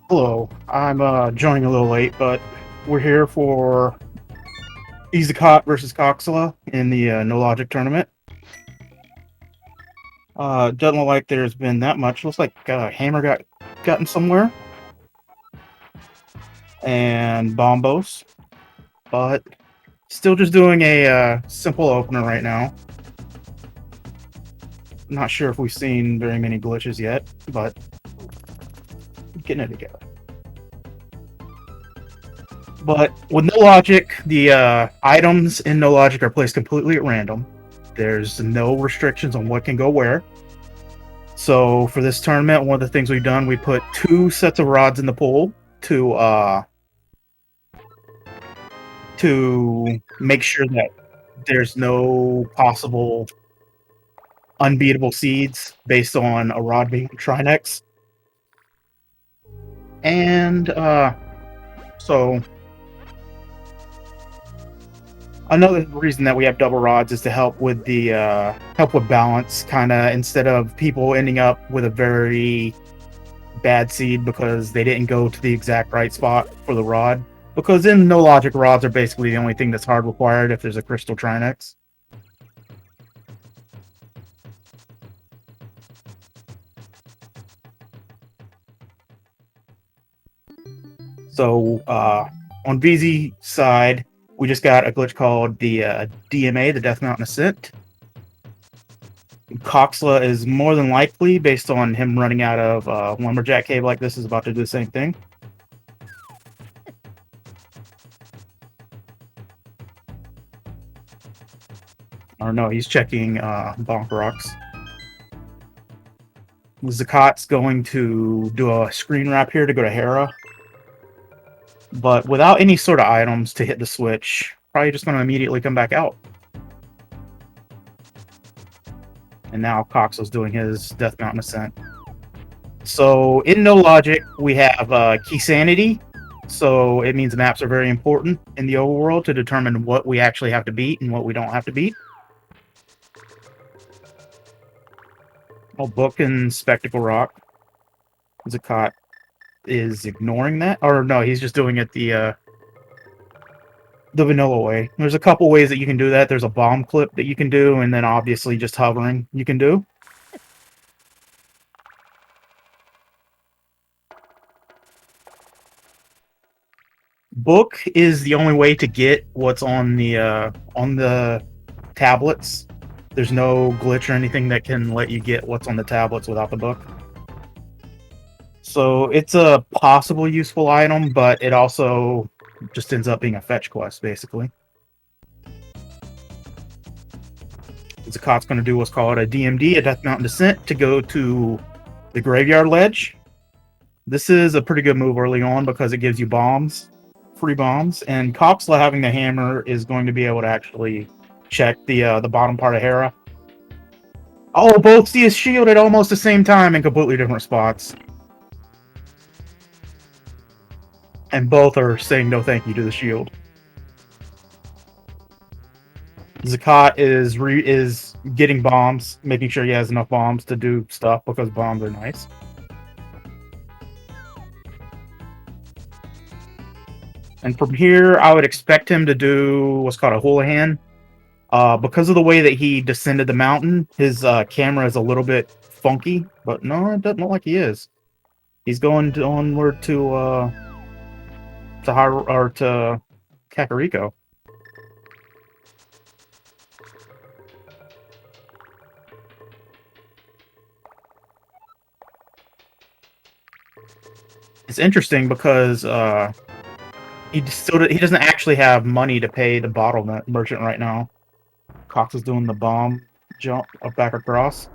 Hello, I'm joining a little late, but we're here for vZakat versus Coxla in the No Logic tournament. Doesn't look like there's been that much. Looks like Hammer gotten somewhere, and Bombos, but still just doing a simple opener right now. Not sure if we've seen very many glitches yet, but getting it together. But with No Logic, the items in No Logic are placed completely at random. There's no restrictions on what can go where. So for this tournament, one of the things we've done, we put 2 sets of rods in the pool to make sure that there's no possible unbeatable seeds based on a rod being Trinex. And so another reason that we have double rods is to help with the balance, kind of, instead of people ending up with a very bad seed because they didn't go to the exact right spot for the rod. Because in No Logic, rods are basically the only thing that's hard required if there's a crystal Trinex. So on VZ side, we just got a glitch called the DMA, the Death Mountain Ascent. Coxla is more than likely, based on him running out of lumberjack cave like this, is about to do the same thing. Or no, he's checking bonk rocks. vZakat's going to do a screen wrap here to go to Hera. But without any sort of items to hit the switch, probably just going to immediately come back out. And now Coxla's doing his Death Mountain ascent. So in No Logic, we have key sanity. So it means maps are very important in the overworld to determine what we actually have to beat and what we don't have to beat. Oh, Book and Spectacle Rock. vZakat is ignoring that. Or no, he's just doing it the vanilla way. There's a couple ways that you can do that. There's a bomb clip that you can do, and then obviously just hovering you can do. Book is the only way to get what's on the tablets. There's no glitch or anything that can let you get what's on the tablets without the book. So it's a possible useful item, but it also just ends up being a fetch quest, basically. Zakat's going to do what's called a DMD, a Death Mountain Descent, to go to the Graveyard Ledge. This is a pretty good move early on because it gives you bombs, free bombs, and Coxla having the hammer is going to be able to actually check the bottom part of Hera. Oh, both see his shield at almost the same time in completely different spots. And both are saying no thank you to the shield. Zakat is getting bombs, making sure he has enough bombs to do stuff because bombs are nice. And from here, I would expect him to do what's called a Houlihan. Because of the way that he descended the mountain, his camera is a little bit funky, but no, it doesn't look like he is. He's going onward to Kakariko. It's interesting because he doesn't actually have money to pay the bottle merchant right now. Cox is doing the bomb jump up back across.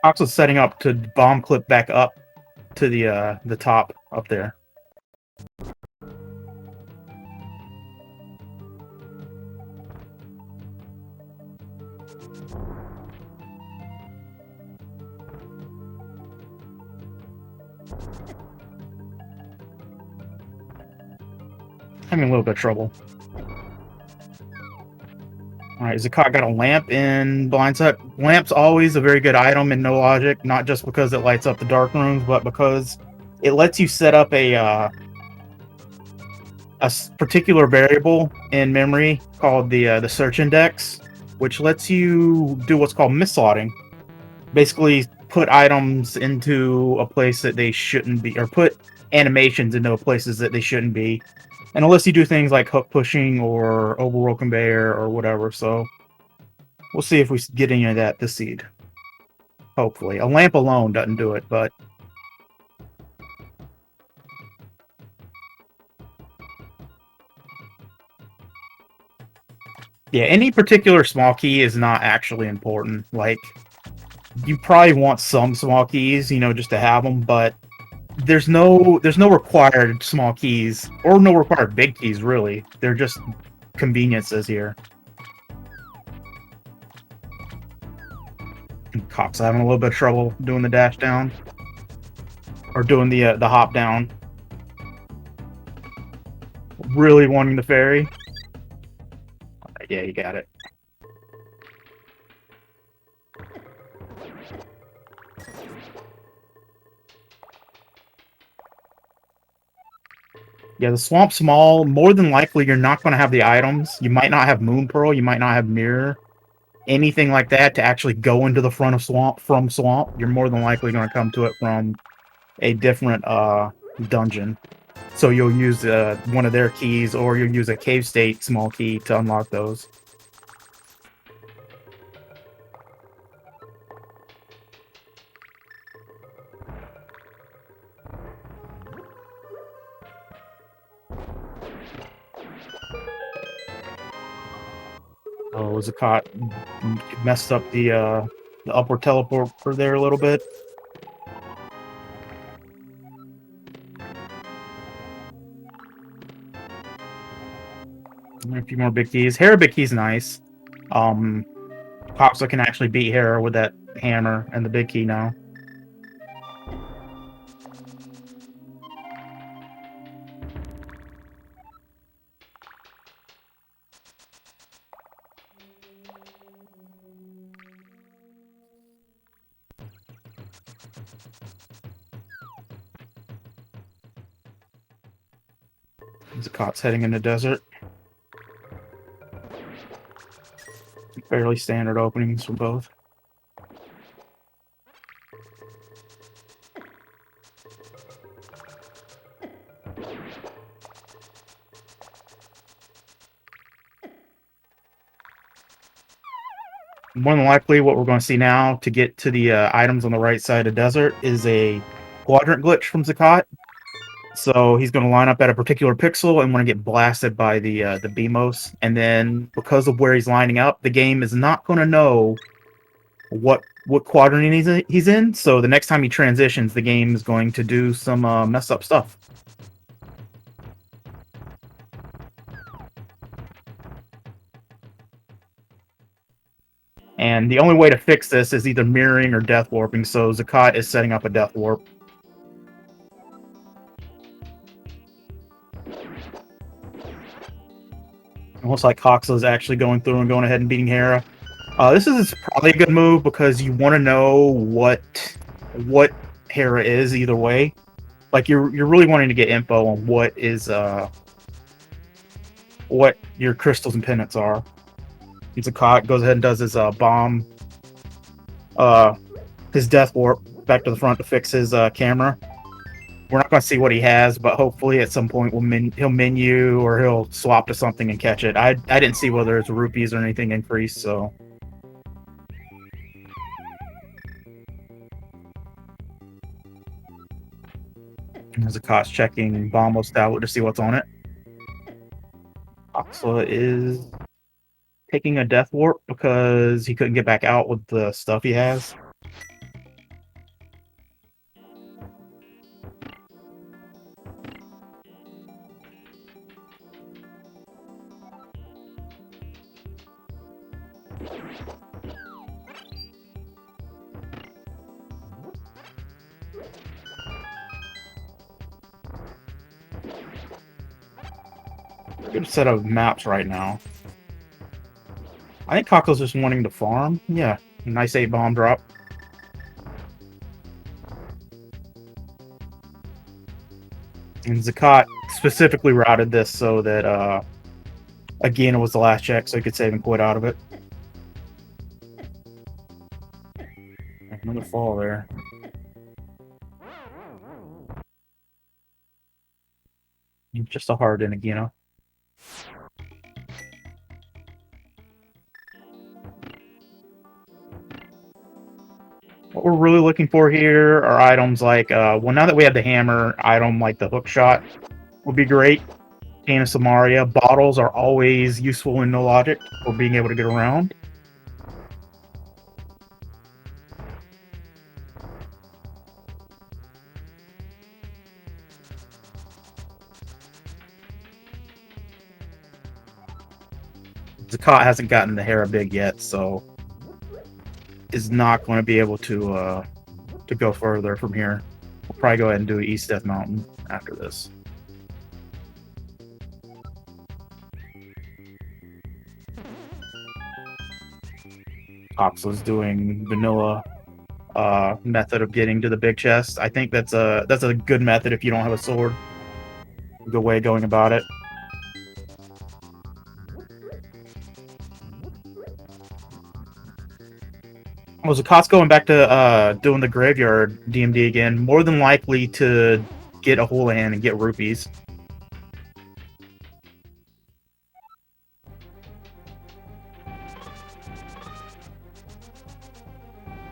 Cox is setting up to bomb clip back up to the top up there. Having a little bit of trouble. Alright, Zakat got a lamp in Blindsight. Lamp's always a very good item in No Logic, not just because it lights up the dark rooms, but because it lets you set up a particular variable in memory called the search index, which lets you do what's called misslotting. Basically, put items into a place that they shouldn't be, or put animations into places that they shouldn't be. And unless you do things like hook pushing or overworld conveyor or whatever, so we'll see if we get any of that this seed. Hopefully. A lamp alone doesn't do it, but yeah, any particular small key is not actually important. Like, you probably want some small keys, just to have them, but there's no required small keys or no required big keys, really. They're just conveniences here. And Cox having a little bit of trouble doing the dash down or doing the hop down. Really wanting the ferry. Yeah, you got it. Yeah, the swamp's small. More than likely, you're not going to have the items. You might not have Moon Pearl. You might not have Mirror. Anything like that to actually go into the front of swamp from swamp. You're more than likely going to come to it from a different dungeon. So you'll use one of their keys, or you'll use a cave state small key to unlock those. Oh, vZakat messed up the upward teleport for there a little bit. A few more big keys. Hera big key's nice. Coxla can actually beat Hera with that hammer and the big key now. vZakat's heading in the desert. Fairly standard openings for both. More than likely, what we're going to see now to get to the items on the right side of the desert is a quadrant glitch from vZakat. So he's going to line up at a particular pixel and want to get blasted by the BMOS. And then because of where he's lining up, the game is not going to know what quadrant he's in. So the next time he transitions, the game is going to do some messed up stuff. And the only way to fix this is either mirroring or death warping. So vZakat is setting up a death warp. Almost like Coxla is actually going through and going ahead and beating Hera. This is probably a good move because you want to know what Hera is either way. Like you're really wanting to get info on what your crystals and pendants are. vZakat goes ahead and does his bomb, his death warp back to the front to fix his camera. We're not going to see what he has, but hopefully at some point he'll menu or he'll swap to something and catch it. I didn't see whether it's rupees or anything increased, so. vZakat's checking Bombo's tablet to see what's on it. Coxla is taking a death warp because he couldn't get back out with the stuff he has. Good set of maps right now. I think Coxla's just wanting to farm. Yeah, nice 8 bomb drop. And vZakat specifically routed this so that again it was the last check, so he could save and quit out of it. Another fall there. Just a hard in again. What we're really looking for here are items like, well, now that we have the hammer, item like the hook shot would be great. Cane of Samaria. Bottles are always useful in no logic for being able to get around. vZakat hasn't gotten the Hera big yet, so is not going to be able to go further from here. We'll probably go ahead and do East Death Mountain after this. Coxla's doing vanilla method of getting to the big chest. I think that's a good method if you don't have a sword. Good way of going about it. vZakat's going back to doing the graveyard DMD again. More than likely to get a houlihan and get rupees.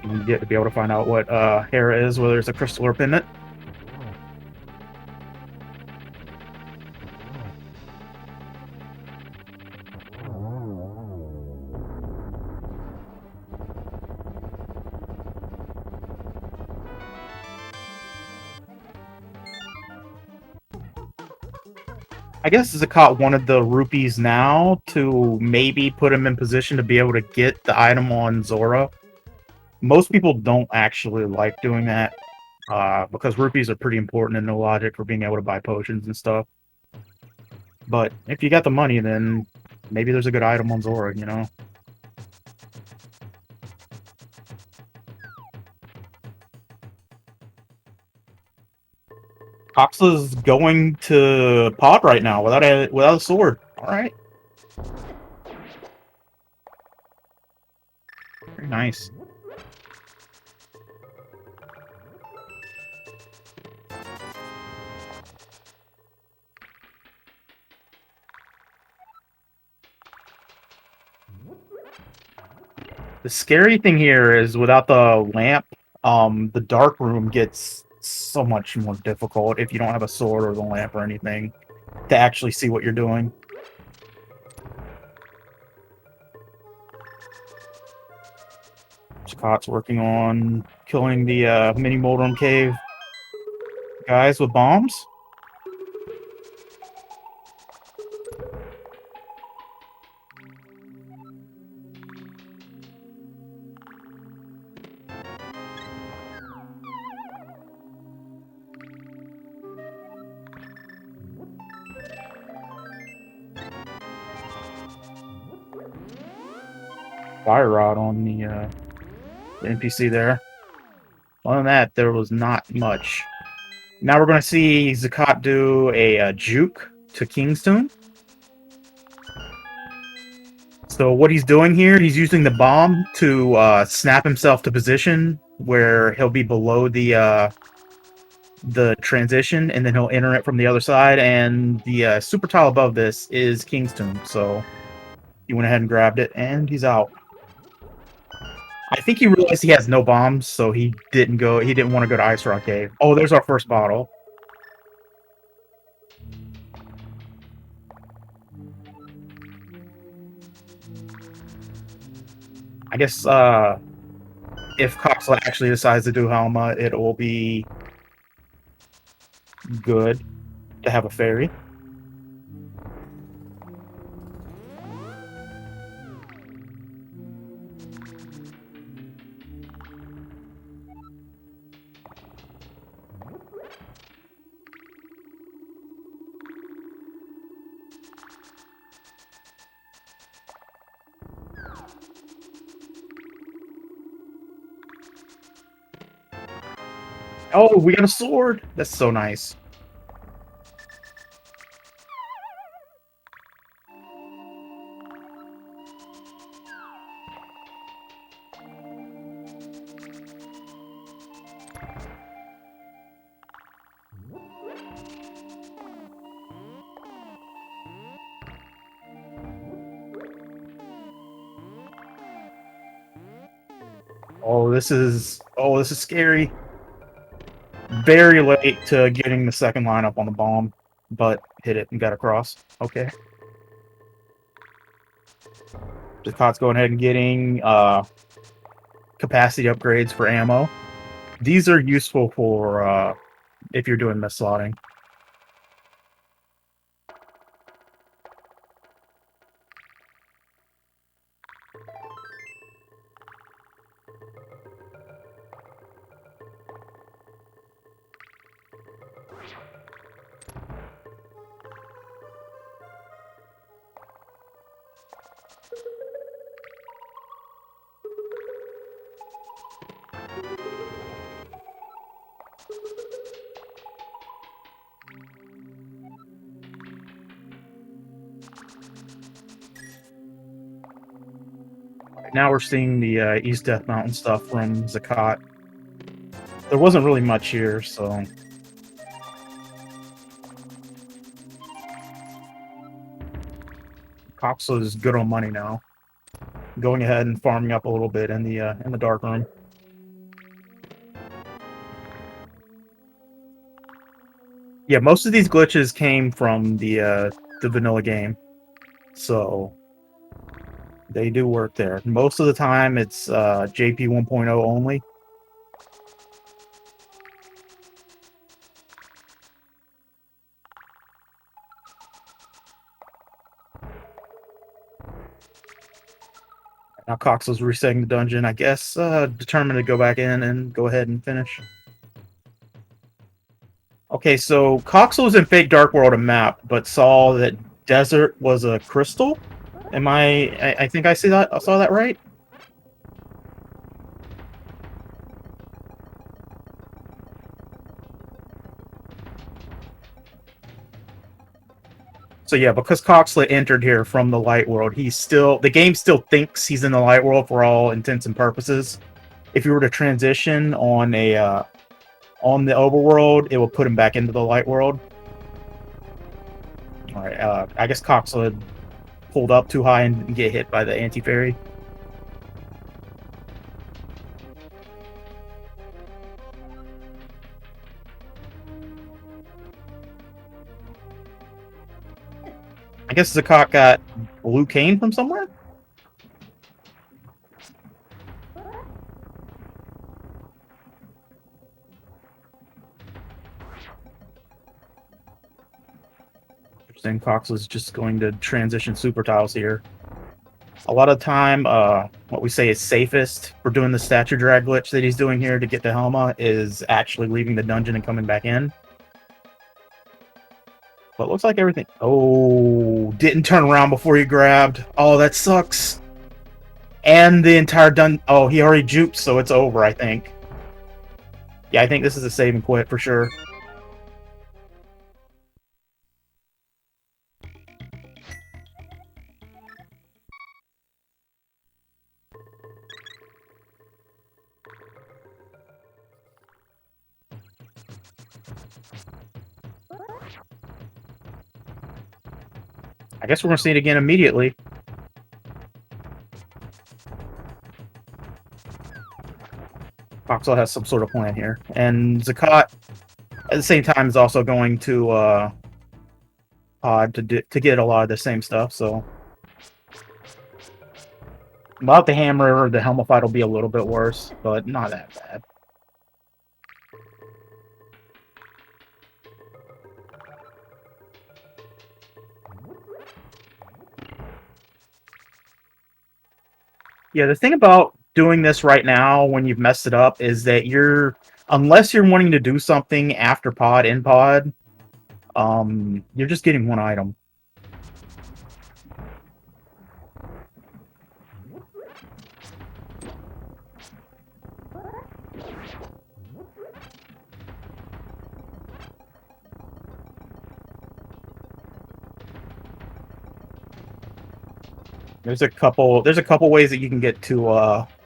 You get to be able to find out what Hera is, whether it's a crystal or pendant. I guess Zakat wanted the rupees now to maybe put him in position to be able to get the item on Zora. Most people don't actually like doing that, because rupees are pretty important in the logic for being able to buy potions and stuff. But if you got the money, then maybe there's a good item on Zora, you know? Coxla's going to pod right now without a sword. All right. Very nice. The scary thing here is without the lamp, the dark room gets so much more difficult if you don't have a sword or the lamp or anything to actually see what you're doing. Scott's working on killing the mini Moldrum Cave guys with bombs. Fire rod on the NPC there. Other than that, there was not much. Now we're going to see Zakat do a juke to Kingstone. So what he's doing here, he's using the bomb to snap himself to position where he'll be below the transition, and then he'll enter it from the other side. And the super tile above this is Kingstone, so he went ahead and grabbed it, and he's out. I think he realized he has no bombs, so he didn't want to go to Ice Rock Cave. Oh, there's our first bottle. I guess if Coxla actually decides to do Helma, it will be good to have a fairy. Oh, we got a sword! That's so nice. Oh, this is scary. Very late to getting the second line up on the bomb, but hit it and got across. Okay. Zakat's going ahead and getting capacity upgrades for ammo. These are useful for if you're doing miss slotting. Now we're seeing the East Death Mountain stuff from Zakat. There wasn't really much here, so Coxla is good on money now. Going ahead and farming up a little bit in the dark room. Yeah, most of these glitches came from the vanilla game, so they do work there. Most of the time, it's JP 1.0 only. Now Coxla's resetting the dungeon. I guess determined to go back in and go ahead and finish. Okay, so Coxla was in Fake Dark World a map, but saw that desert was a crystal. Am I think I see that. I saw that right. So yeah, because Coxla entered here from the light world, the game still thinks he's in the light world for all intents and purposes. If you were to transition on on the overworld, it will put him back into the light world. All right, I guess Coxla pulled up too high and get hit by the anti-fairy. I guess vZakat got blue cane from somewhere? Interesting. Coxla's just going to transition super tiles here. A lot of time, what we say is safest for doing the statue drag glitch that he's doing here to get to Helma is actually leaving the dungeon and coming back in. But it looks like everything... Oh, didn't turn around before he grabbed. Oh, that sucks. And the entire Oh, he already juked, so it's over, I think. Yeah, I think this is a save and quit for sure. I guess we're going to see it again immediately. Coxla has some sort of plan here. And vZakat, at the same time, is also going to Pod to get a lot of the same stuff, so... Without the hammer, the Helma fight will be a little bit worse, but not that bad. Yeah, the thing about doing this right now when you've messed it up is that unless you're wanting to do something after pod, in pod, you're just getting one item. There's a couple ways that you can get to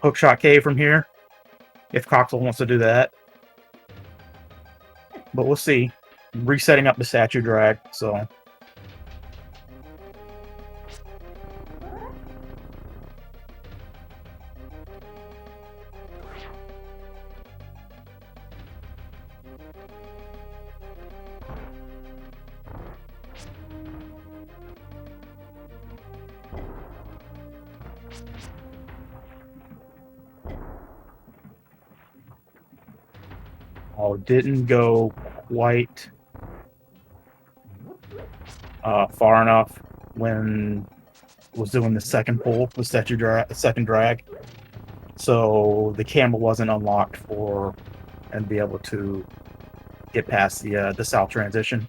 Hookshot Cave from here, if Coxla wants to do that. But we'll see. Resetting up the statue drag, so... Oh, didn't go quite far enough when was doing the second pull, the second drag. So the camera wasn't unlocked for and be able to get past the south transition.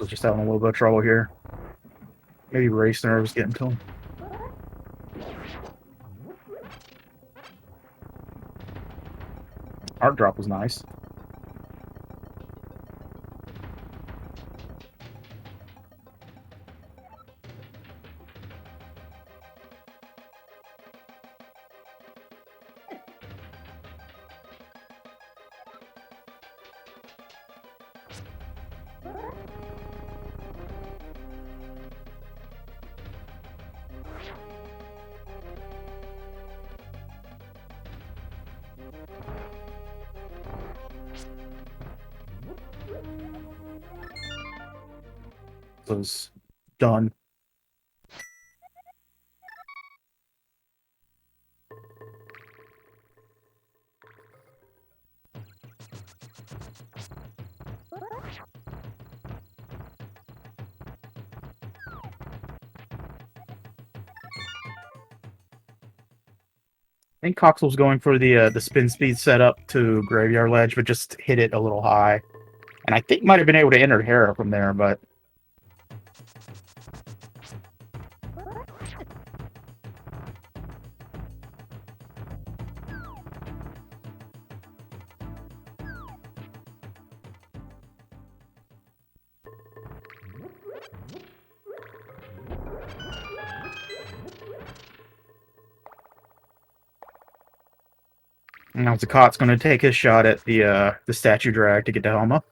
Coxla's just having a little bit of trouble here. Maybe race nerves getting to him. Art drop was nice. Was done. I think Coxla was going for the spin speed setup to Graveyard Ledge, but just hit it a little high. And I think might have been able to enter Hera from there, but now Zakat's going to take his shot at the statue drag to get to Helma.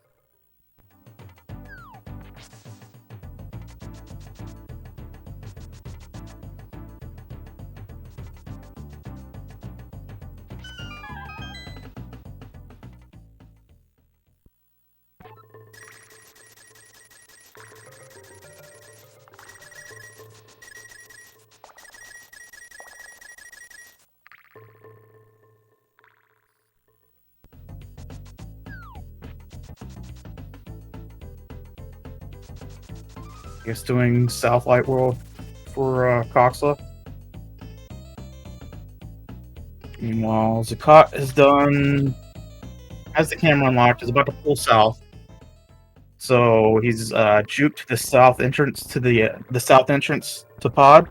I guess doing South Light World for Coxla. Meanwhile, Zakat has the camera unlocked, is about to pull south. So he's juked the south entrance to the south entrance to pod,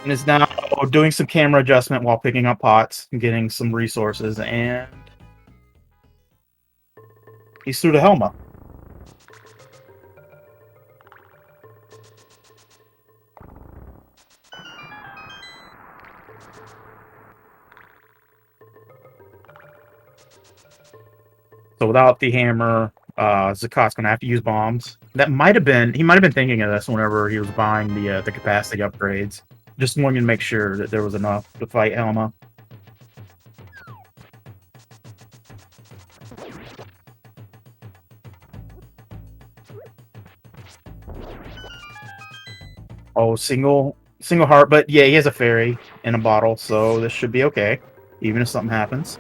and is now doing some camera adjustment while picking up pots and getting some resources, and he's through to Helma. So without the hammer, Zakat's gonna have to use bombs. He might have been thinking of this whenever he was buying the capacity upgrades. Just wanting to make sure that there was enough to fight Helma. Oh, single heart, but yeah, he has a fairy in a bottle, so this should be okay, even if something happens.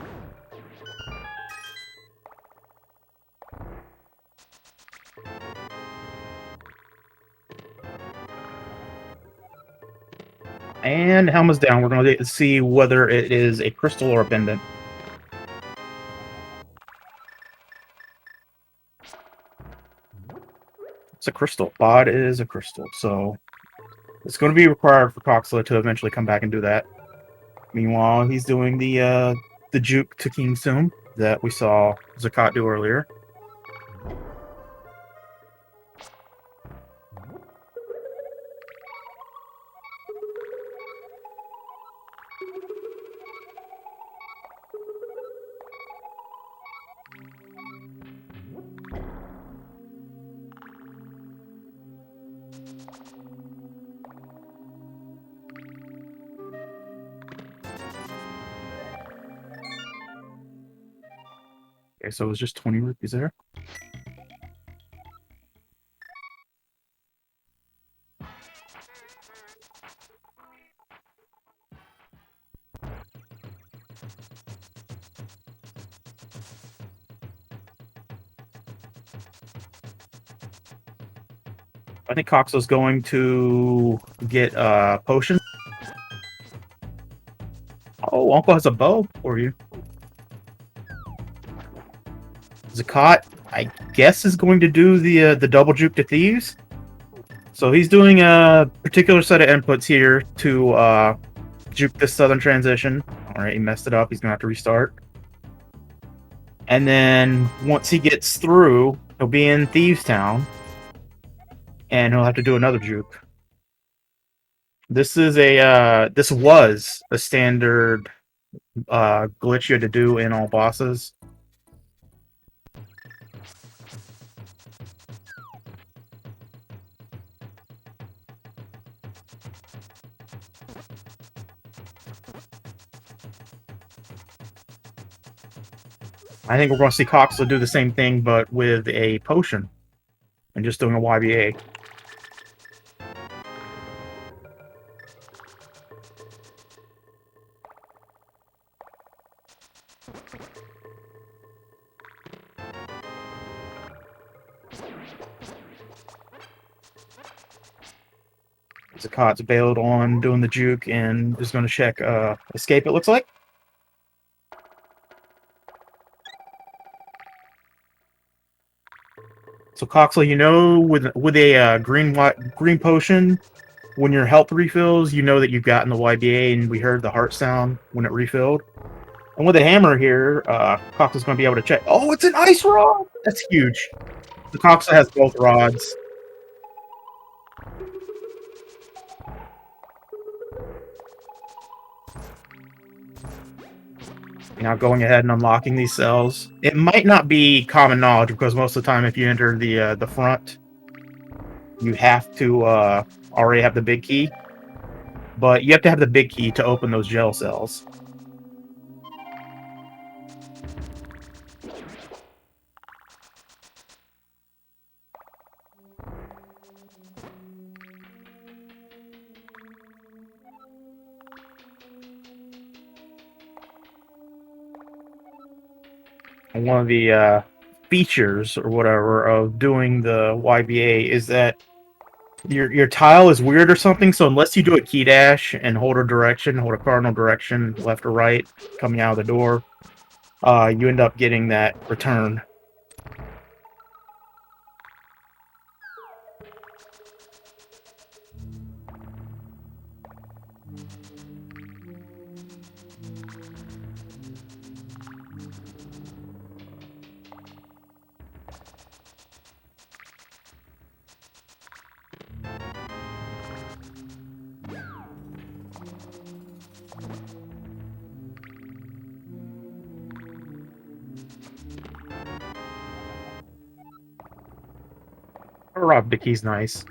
And Helma's down. We're going to see whether it is a crystal or a pendant. It's a crystal. Bod is a crystal, so it's going to be required for Coxla to eventually come back and do that. Meanwhile, he's doing the juke to King Sum that we saw Zakat do earlier. Okay, so it was just 20 rupees there. I think Coxla's going to get a potion. Oh, Uncle has a bow for you. Zakat, I guess, is going to do the double juke to thieves. So he's doing a particular set of inputs here to juke this southern transition. All right, he messed it up. He's gonna have to restart. And then once he gets through, he'll be in Thieves Town, and he'll have to do another juke. This was a standard glitch you had to do in all bosses. I think we're going to see Coxla do the same thing, but with a potion, and just doing a YBA. Zakat's bailed on doing the juke and just going to check escape, it looks like. So Coxla, you know, with a green potion, when your health refills, you know that you've gotten the YBA, and we heard the heart sound when it refilled. And with a hammer here, Coxla's going to be able to check. Oh, it's an ice rod! That's huge. The Coxla has both rods. Now going ahead and unlocking these cells. It might not be common knowledge, because most of the time if you enter the front, you have to already have the big key. But you have to have the big key to open those gel cells. And one of the features or whatever of doing the YBA is that your tile is weird or something, so unless you do a key dash and hold a cardinal direction, left or right, coming out of the door, you end up getting that return. Rob Dickey's nice,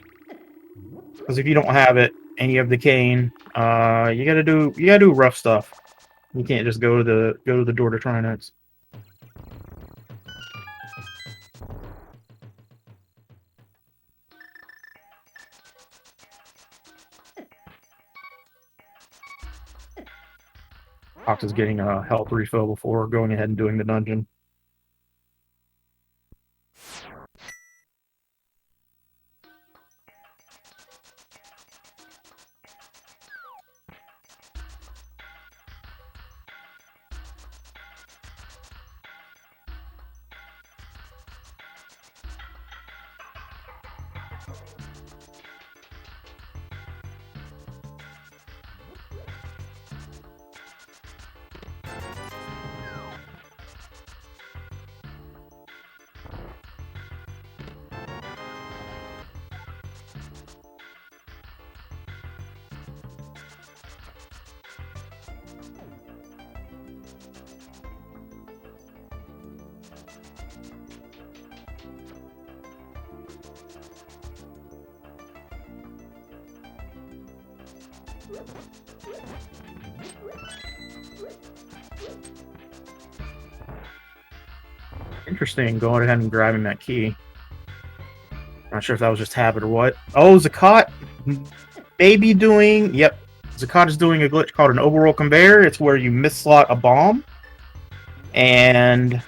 because if you don't have it and you have the cane, you gotta do rough stuff. You can't just go to the door to try next. Fox is getting a health refill before going ahead and doing the dungeon. Interesting, going ahead and grabbing that key. Not sure if that was just habit or what. Oh, Zakat maybe doing... Yep, Zakat is doing a glitch called an overroll conveyor. It's where you misslot a bomb, and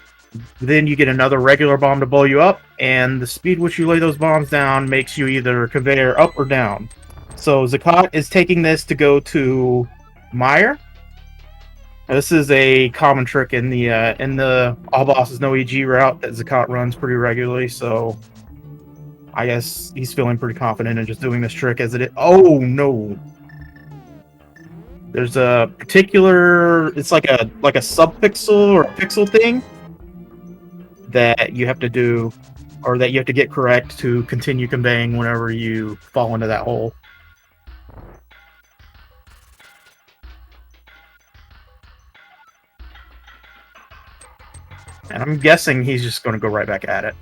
then you get another regular bomb to blow you up, and the speed which you lay those bombs down makes you either conveyor up or down. So Zakat is taking this to go to Meyer, This is a common trick in the all bosses no EG route that vZakat runs pretty regularly, so I guess he's feeling pretty confident in just doing this trick as it is. Oh no! There's a particular, it's like a subpixel or a pixel thing that you have to do, or that you have to get correct to continue conveying whenever you fall into that hole. And I'm guessing he's just going to go right back at it.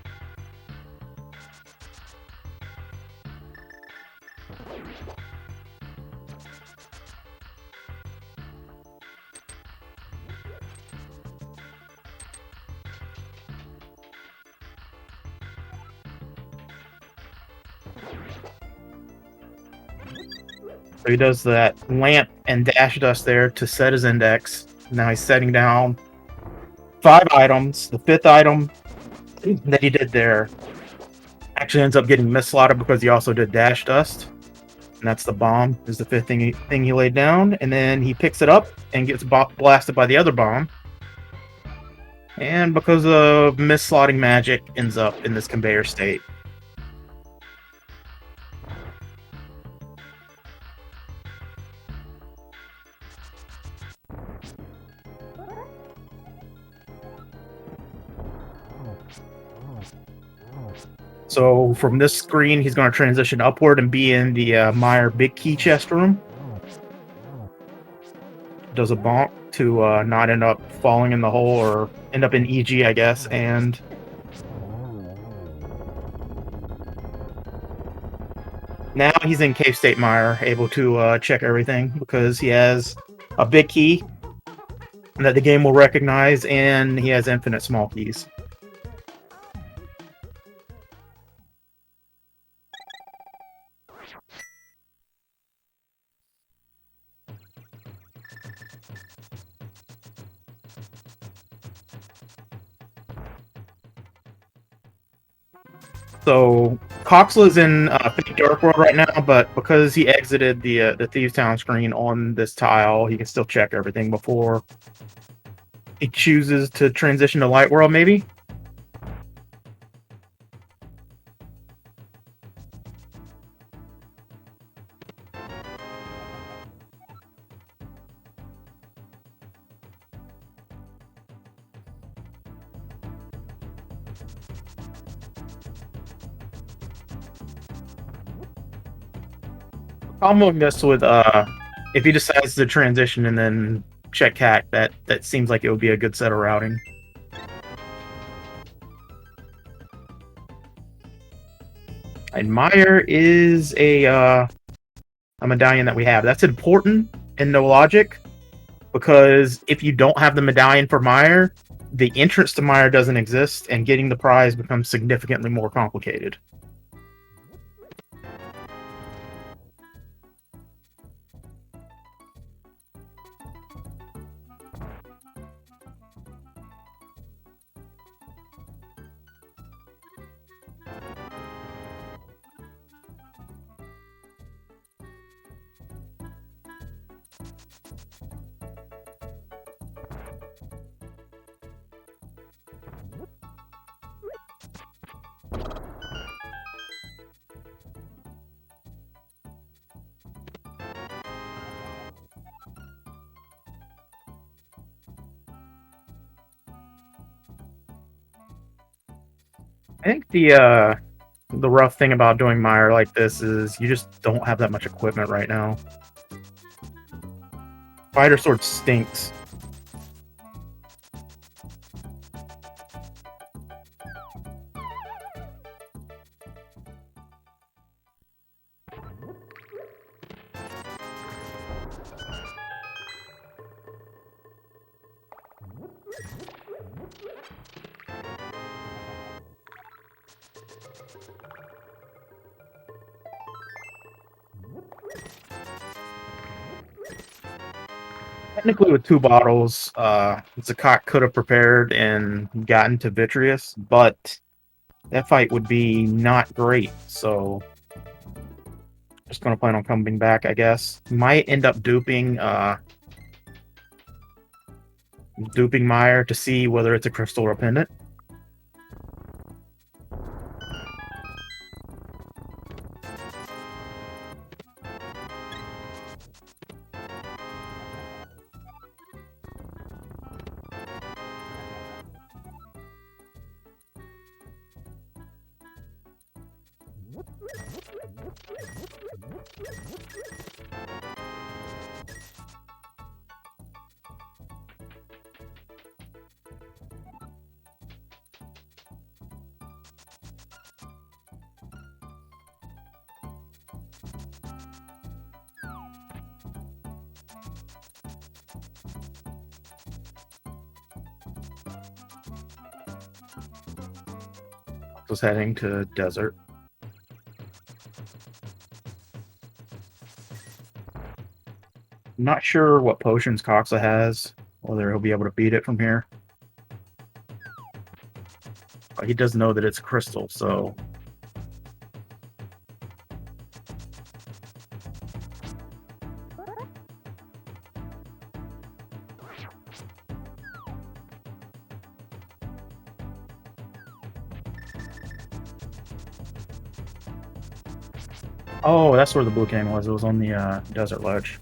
So he does that lamp and dash dust there to set his index. Now he's setting down 5 items. The 5th item that he did there actually ends up getting misslotted because he also did dash dust. And that's the bomb, is the 5th thing he laid down. And then he picks it up and gets blasted by the other bomb. And because of misslotting magic, ends up in this conveyor state. So from this screen, he's going to transition upward and be in the Meyer big key chest room. Does a bonk to not end up falling in the hole or end up in EG, I guess, and now he's in Cave State Meyer, able to check everything because he has a big key that the game will recognize, and he has infinite small keys. So Coxla is in Fake Dark World right now, but because he exited the Thieves Town screen on this tile, he can still check everything before he chooses to transition to Light World, maybe? I'm moving this with if he decides to transition and then check hack, that seems like it would be a good set of routing. And Meyer is a medallion that we have. That's important in no logic, because if you don't have the medallion for Meyer, the entrance to Meyer doesn't exist, and getting the prize becomes significantly more complicated. I think the rough thing about doing Meyer like this is you just don't have that much equipment right now. Fighter Sword stinks. Technically, with 2 bottles, Zakat could have prepared and gotten to Vitreous, but that fight would be not great, so just gonna plan on coming back, I guess. Might end up duping duping Meyer to see whether it's a crystal or a pendant. Was heading to desert. I'm not sure what potions Coxla has, whether he'll be able to beat it from here. But he does know that it's crystal, so... Oh, that's where the blue cane was. It was on the desert ledge.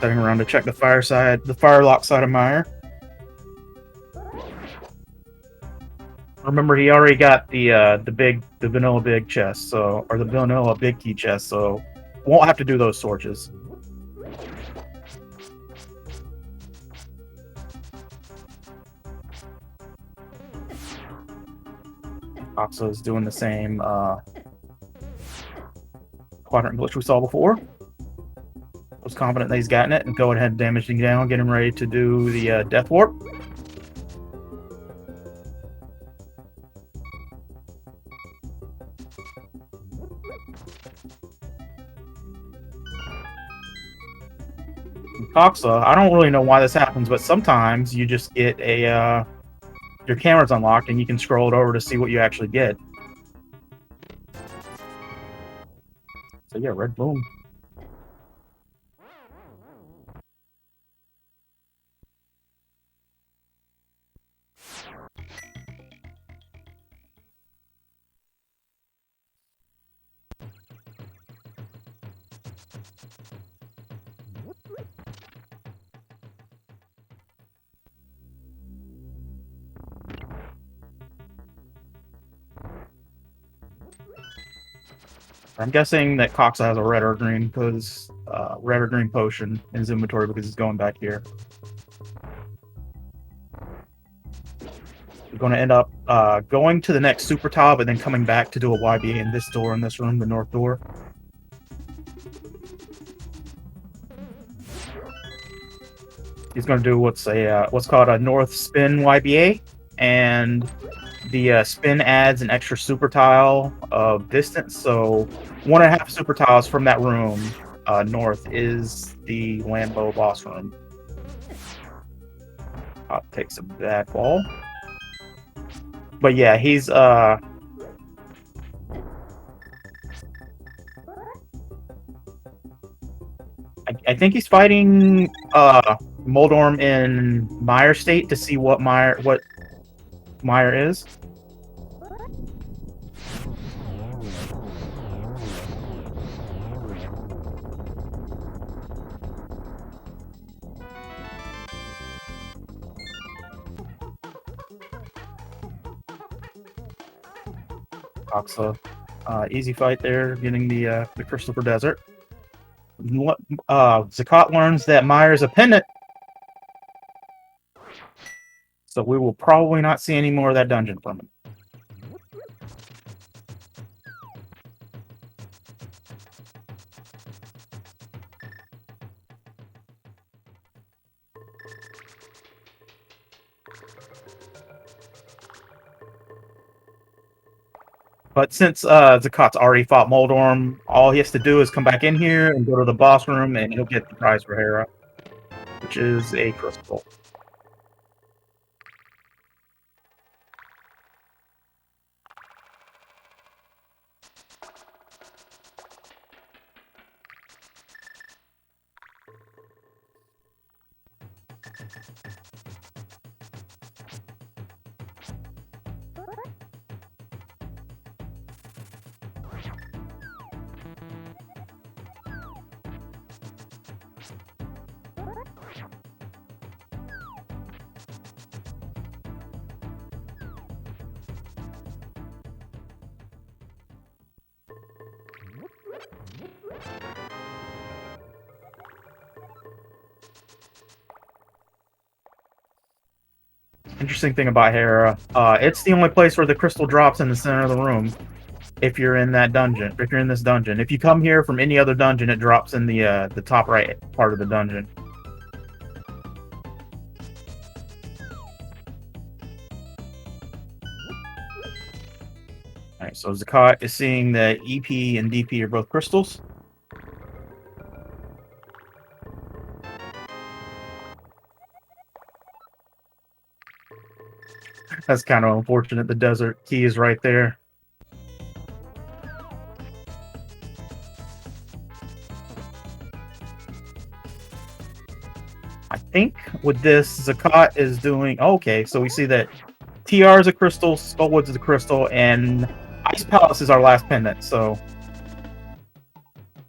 Heading around to check the firelock side of Meyer. Remember, he already got the vanilla big chest, so, or the vanilla big key chest, so won't have to do those torches. Coxla is doing the same quadrant glitch we saw before. I was confident that he's gotten it, and go ahead and damage him down, get him ready to do the death warp. Coxla, I don't really know why this happens, but sometimes you just get a your camera's unlocked and you can scroll it over to see what you actually get. So yeah, red boom. I'm guessing that Coxla has a red or green because red or green potion in his inventory because he's going back here. We're going to end up going to the next super top and then coming back to do a YBA in this door in this room, the north door. He's going to do what's called a north spin YBA, and the spin adds an extra super tile of distance, so 1.5 super tiles from that room north is the Lambo boss room. Takes a bad fall. But yeah, he's I think he's fighting Moldorm in Meyer state to see what Meyer is. Coxla, easy fight there, getting the Crystal for Desert. vZakat learns that Meyer's a pendant, so we will probably not see any more of that dungeon from him. But since Zakat's already fought Moldorm, all he has to do is come back in here and go to the boss room, and he'll get the prize for Hera, which is a crystal. Interesting thing about Hera, it's the only place where the crystal drops in the center of the room. If you're in that dungeon, if you're in this dungeon, if you come here from any other dungeon, it drops in the top right part of the dungeon. All right, so Zakat is seeing that EP and DP are both crystals. That's kind of unfortunate. The desert key is right there. I think with this, Zakat is doing... Okay, so we see that TR is a crystal, Skullwoods is a crystal, and Ice Palace is our last pendant, so...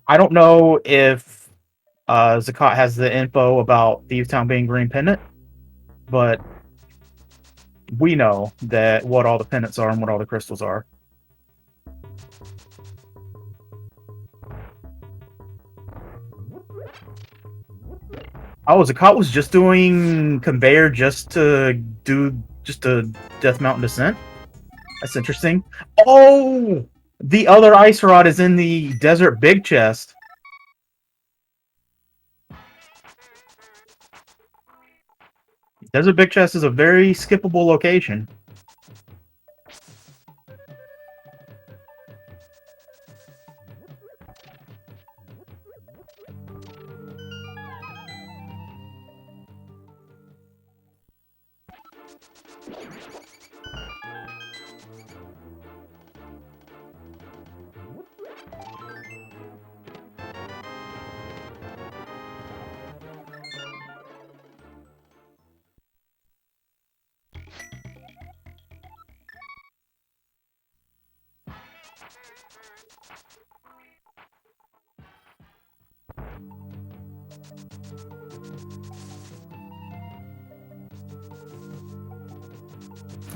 I don't know if Zakat has the info about Thieves Town being green pendant, but we know that what all the pendants are and what all the crystals are. Oh, Zakat was just doing conveyor just to Death Mountain Descent? That's interesting. Oh! The other ice rod is in the desert big chest. Desert big chest is a very skippable location.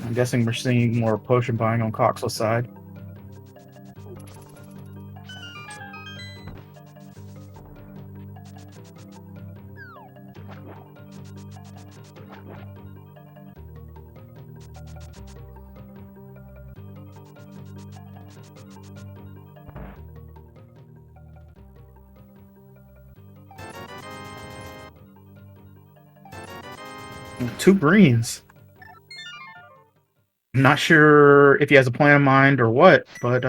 I'm guessing we're seeing more potion buying on Coxla's side. Two greens. I'm not sure if he has a plan in mind or what, but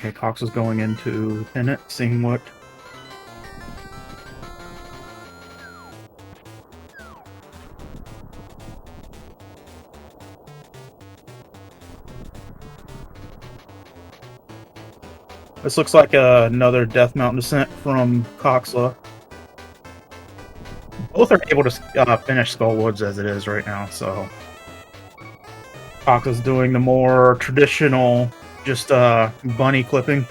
okay, Cox is going into Pennant, seeing what... This looks like another Death Mountain Descent from Coxla. Both are able to finish Skullwoods as it is right now, so... Coxla's doing the more traditional, just bunny clipping.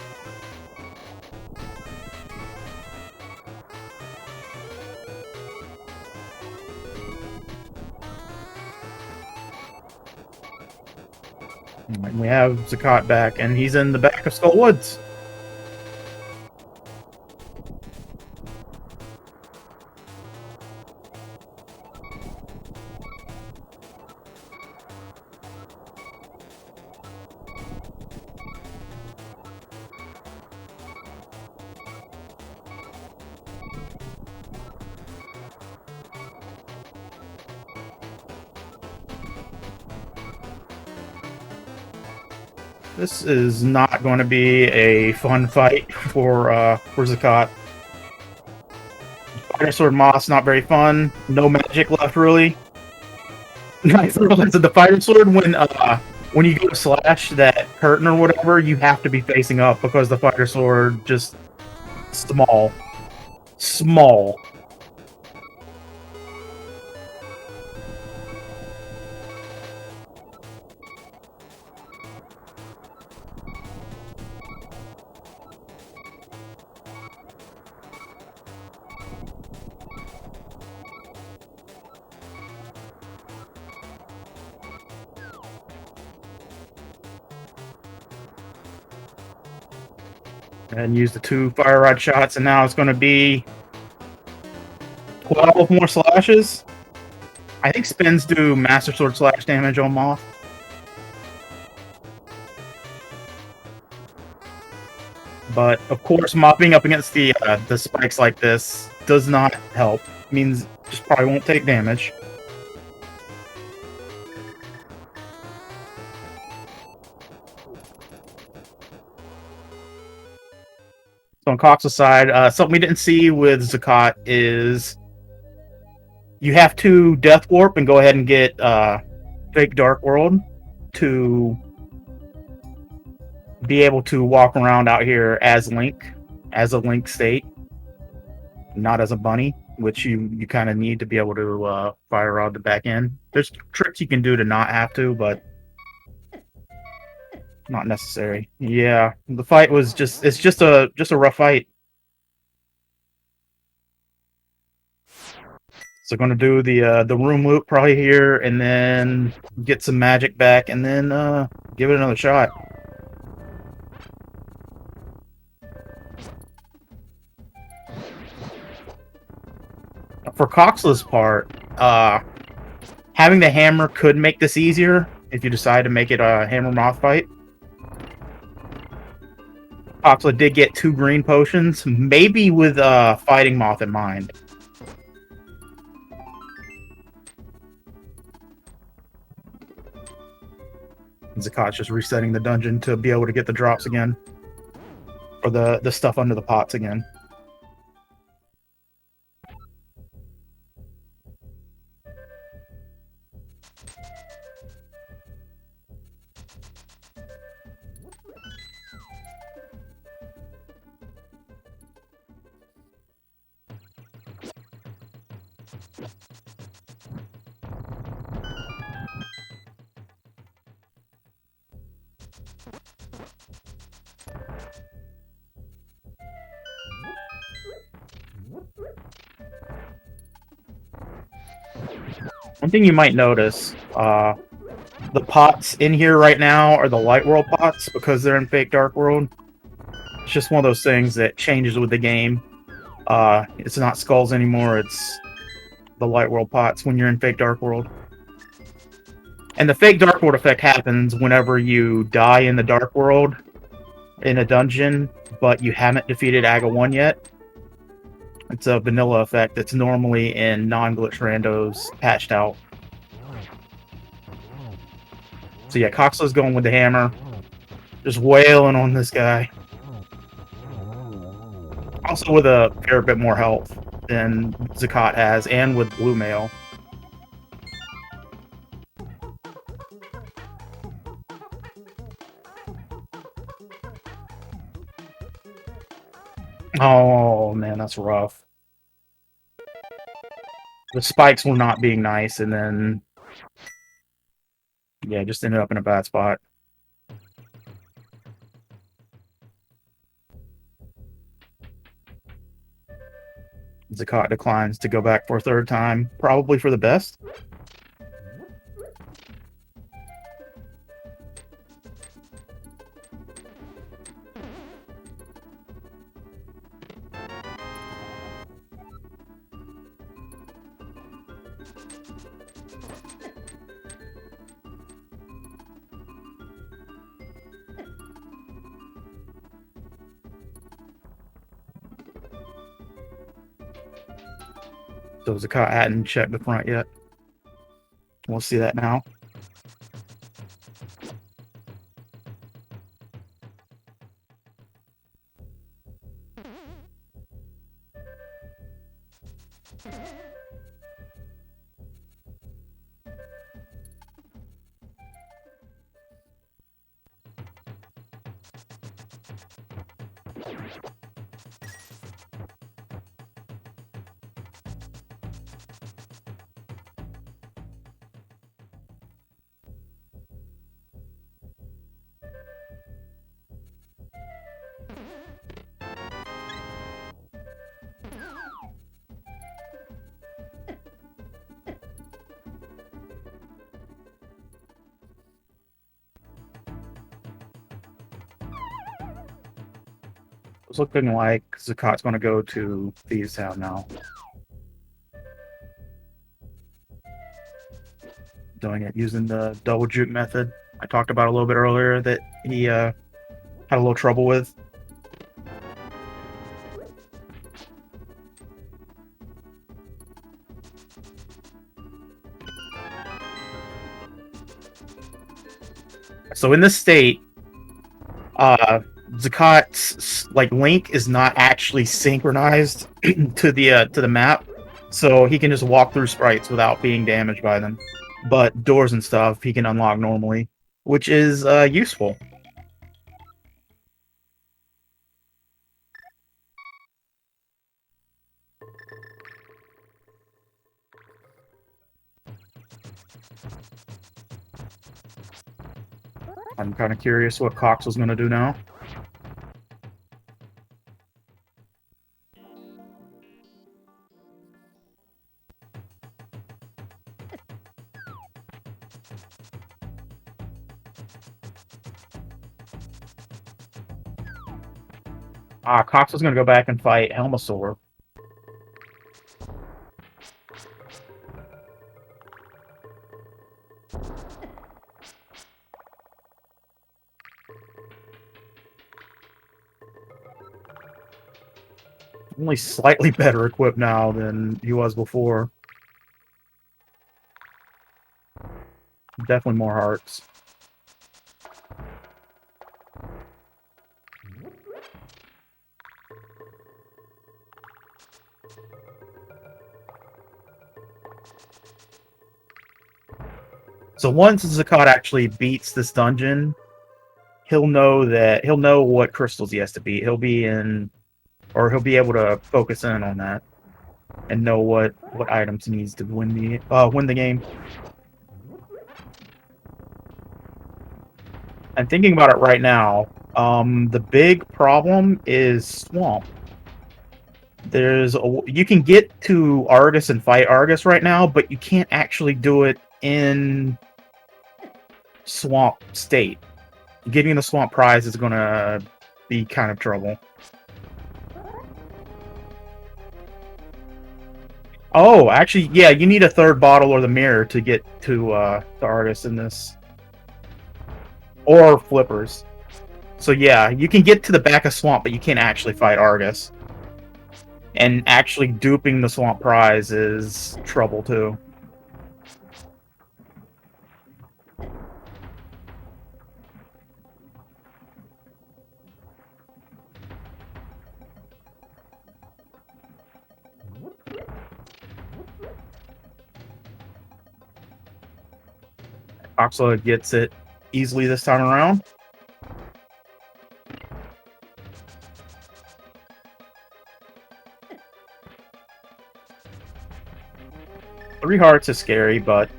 And we have Zakat back, and he's in the back of Skull Woods. This is not going to be a fun fight for Zakat. Fire Sword Moss, not very fun. No magic left, really. Nice. The Fire Sword, when you go to slash that curtain or whatever, you have to be facing up because the Fire Sword just small. Small. And use the 2 fire rod shots, and now it's going to be 12 more slashes. I think spins do Master Sword slash damage on Moth. But of course, mopping up against the spikes like this does not help. It means just probably won't take damage. So on Cox's side, something we didn't see with Zakat is you have to Death Warp and go ahead and get Fake Dark World to be able to walk around out here as Link, as a Link state, not as a bunny, which you kind of need to be able to fire rod the back end. There's tricks you can do to not have to, but not necessary. Yeah, the fight was it's just a rough fight. So going to do the room loop probably here, and then get some magic back, and then give it another shot. For Coxla's part, having the hammer could make this easier if you decide to make it a hammer moth fight. Coxla did get 2 green potions, maybe with fighting moth in mind. Zakat's just resetting the dungeon to be able to get the drops again. Or the stuff under the pots again. One thing you might notice, the pots in here right now are the Light World pots because they're in Fake Dark World. It's just one of those things that changes with the game. It's not skulls anymore, it's the Light World pots when you're in Fake Dark World. And the Fake Dark World effect happens whenever you die in the Dark World in a dungeon, but you haven't defeated Aga 1 yet. It's a vanilla effect that's normally in non-glitch randos patched out. So yeah, Coxla's going with the hammer. Just wailing on this guy. Also with a fair bit more health than Zakat has, and with Blue Mail. Oh man, that's rough. The spikes were not being nice, and then yeah, just ended up in a bad spot. Zakat declines to go back for a 3rd time, probably for the best. So vZakat hadn't checked the front yet. We'll see that now. It's looking like vZakat's going to go to Thieves Town now. Doing it using the double juke method I talked about a little bit earlier that he had a little trouble with. So in this state, Zakat's link is not actually synchronized to the map, so he can just walk through sprites without being damaged by them. But doors and stuff he can unlock normally, which is useful. I'm kind of curious what Coxla's going to do now. Coxla's going to go back and fight Helmasaur. Only slightly better equipped now than he was before. Definitely more hearts. So once Zakat actually beats this dungeon, he'll know what crystals he has to beat. He'll be able to focus in on that and know what items he needs to win the game. I'm thinking about it right now. The big problem is Swamp. You can get to Argus and fight Argus right now, but you can't actually do it in Swamp state. Getting the Swamp prize is gonna be kind of trouble. Oh, actually, yeah, you need a third bottle or the mirror to get to the Argus in this. Or flippers. So yeah, you can get to the back of Swamp, but you can't actually fight Argus. And actually duping the Swamp prize is trouble too. Coxla gets it easily this time around. Three hearts is scary, but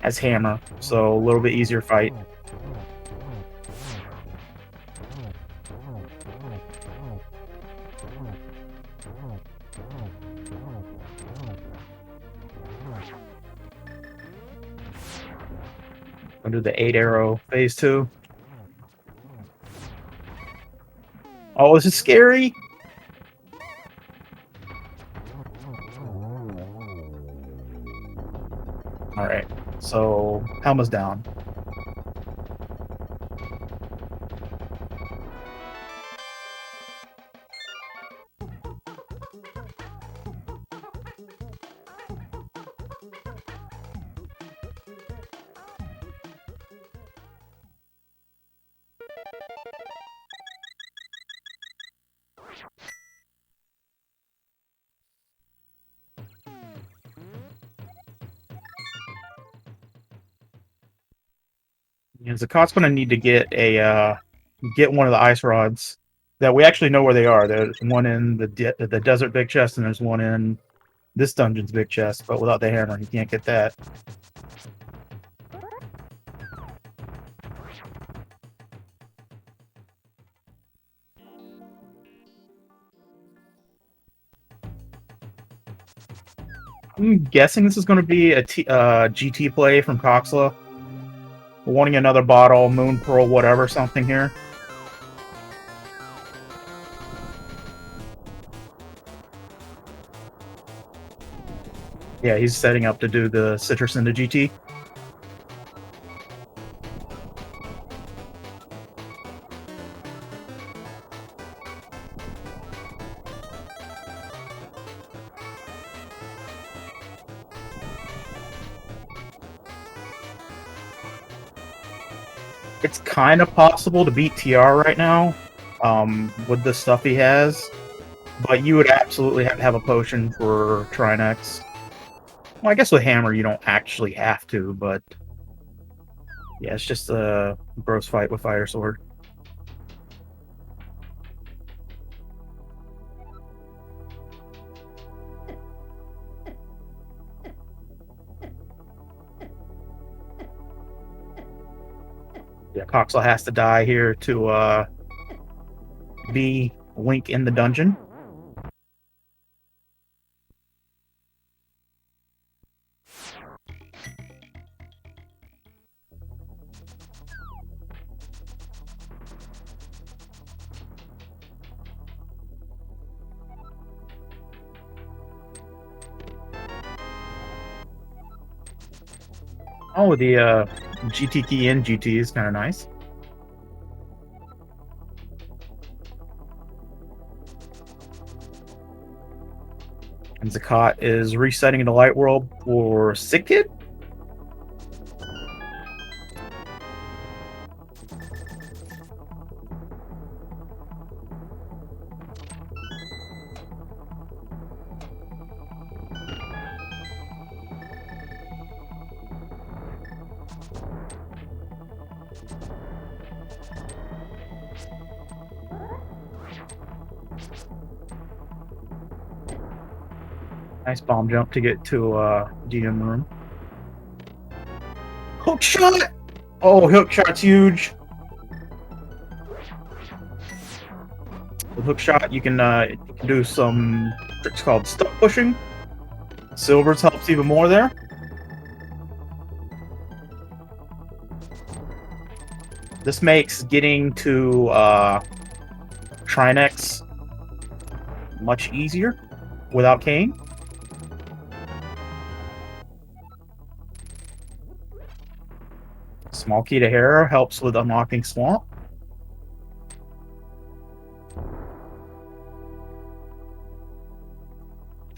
has hammer, so a little bit easier fight. I'll do the 8 arrow phase 2. Oh, this is scary. Alright, so helmet's down. And Zakat's gonna need to get one of the ice rods that we actually know where they are. There's one in the desert big chest, and there's one in this dungeon's big chest. But without the hammer, he can't get that. I'm guessing this is going to be a GT play from Coxla. Wanting another bottle, Moon Pearl, whatever, something here. Yeah, he's setting up to do the citrus into GT. It's kind of possible to beat TR right now, with the stuff he has, but you would absolutely have to have a potion for Trinex. Well, I guess with Hammer you don't actually have to, but yeah, it's just a gross fight with Fire Sword. Yeah, Coxla has to die here to be Link in the dungeon. Oh, the GT key in GT is kind of nice. And Zakat is resetting the Light World for Sick Kid. Nice bomb jump to get to DM room. Hook shot! Oh, hook shot's huge. With hook shot, you can do some tricks called stuck pushing. Silver's helps even more there. This makes getting to Trinex much easier without Kane. Small key to Hera helps with unlocking Swamp.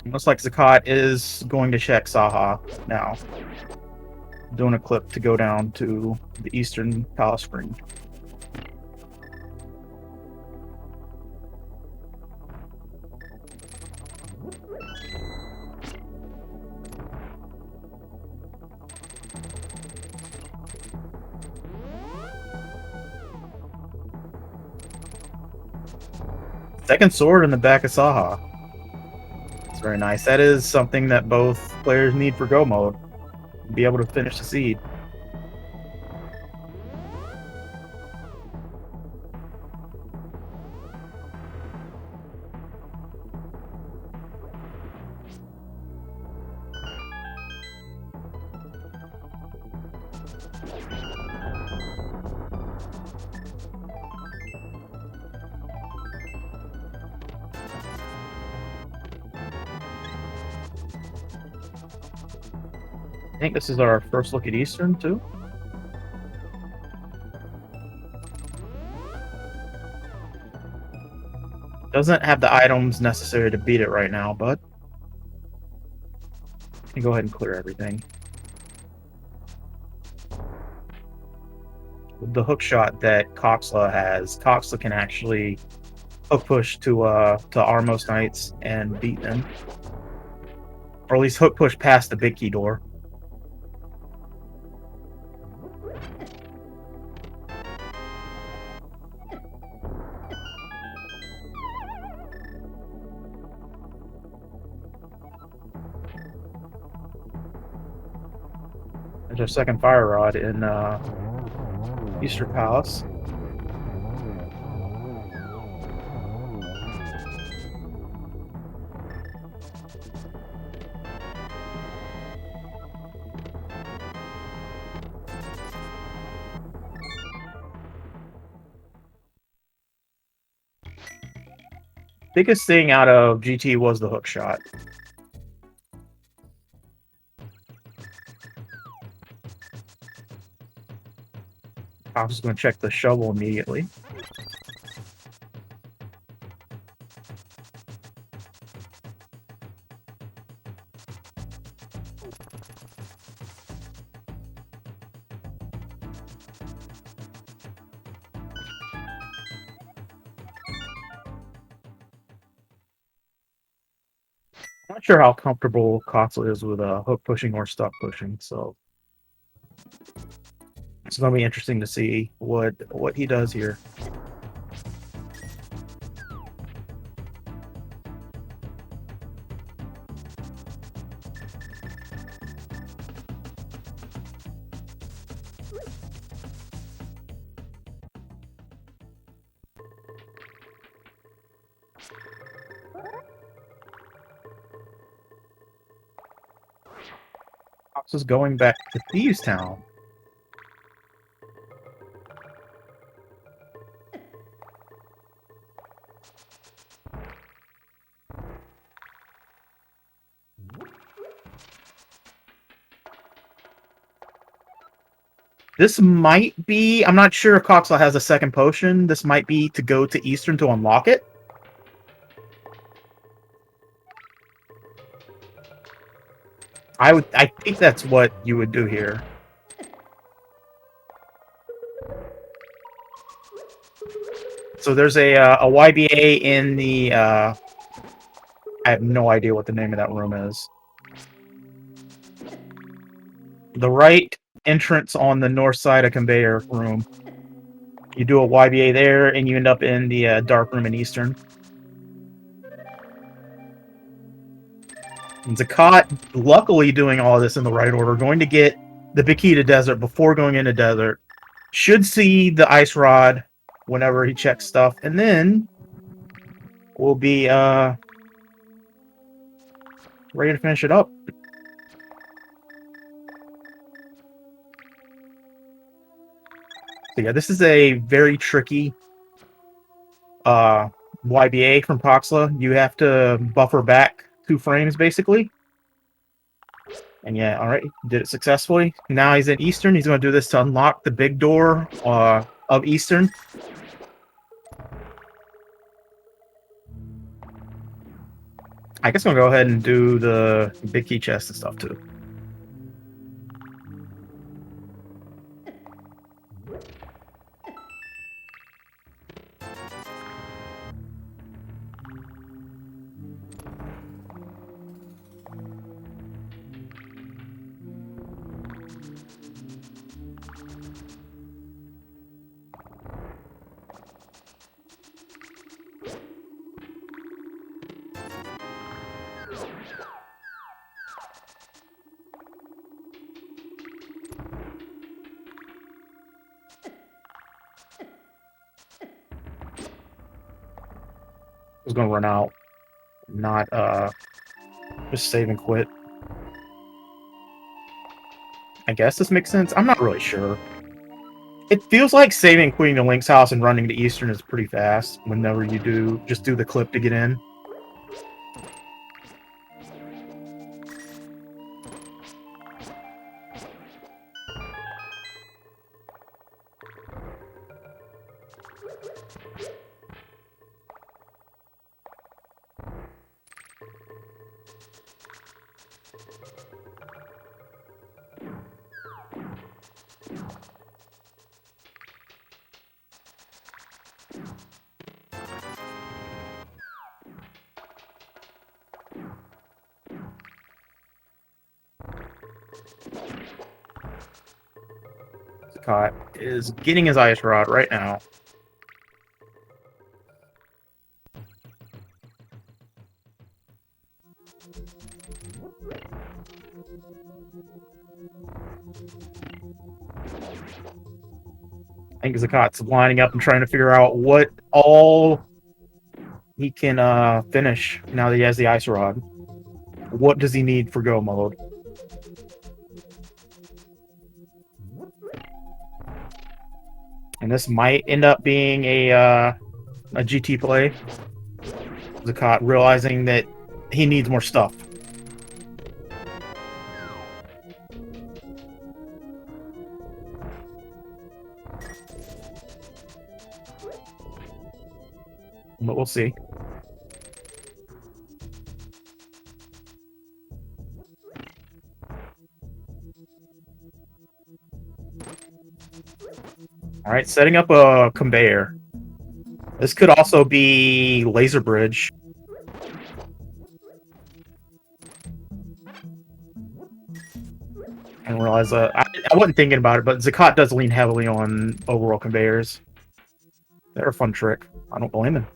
Looks like Zakat is going to check Saha now. Doing a clip to go down to the Eastern Palace Screen. Second sword in the back of Saha. It's very nice. That is something that both players need for Go mode. Be able to finish the seed. I think this is our first look at Eastern, too. Doesn't have the items necessary to beat it right now, but you can go ahead and clear everything. With the hook shot that Coxla has, Coxla can actually hook push to our most knights and beat them. Or at least hook push past the big key door. There's our second fire rod in Easter Palace. Biggest thing out of GT was the hook shot. I'm just going to check the shovel immediately. I'm not sure how comfortable Coxla is with hook pushing or stuck pushing, so it's going to be interesting to see what he does here. Coxla's going back to Thieves Town. This might be... I'm not sure if Coxla has a second potion. This might be to go to Eastern to unlock it. I think that's what you would do here. So there's a YBA in the... I have no idea what the name of that room is. The right entrance on the north side of conveyor room. You do a YBA there, and you end up in the dark room in Eastern. And vZakat, luckily doing all of this in the right order, going to get the Bikita Desert before going into Desert. Should see the Ice Rod whenever he checks stuff, and then we'll be ready to finish it up. So yeah, this is a very tricky YBA from Coxla. You have to buffer back 2 frames, basically. And yeah, alright, did it successfully. Now he's in Eastern. He's going to do this to unlock the big door of Eastern. I guess I'm going to go ahead and do the big key chest and stuff, too. Was going to run out. Not, just save and quit. I guess this makes sense. I'm not really sure. It feels like saving and quitting the Link's house and running to Eastern is pretty fast whenever you do just do the clip to get in. vZakat is getting his ice rod right now. I think vZakat's lining up and trying to figure out what all he can finish now that he has the ice rod. What does he need for go mode? And this might end up being a GT play. vZakat realizing that he needs more stuff. But we'll see. Alright, setting up a conveyor. This could also be laser bridge. I didn't realize I wasn't thinking about it, but vZakat does lean heavily on overall conveyors. They're a fun trick. I don't blame him.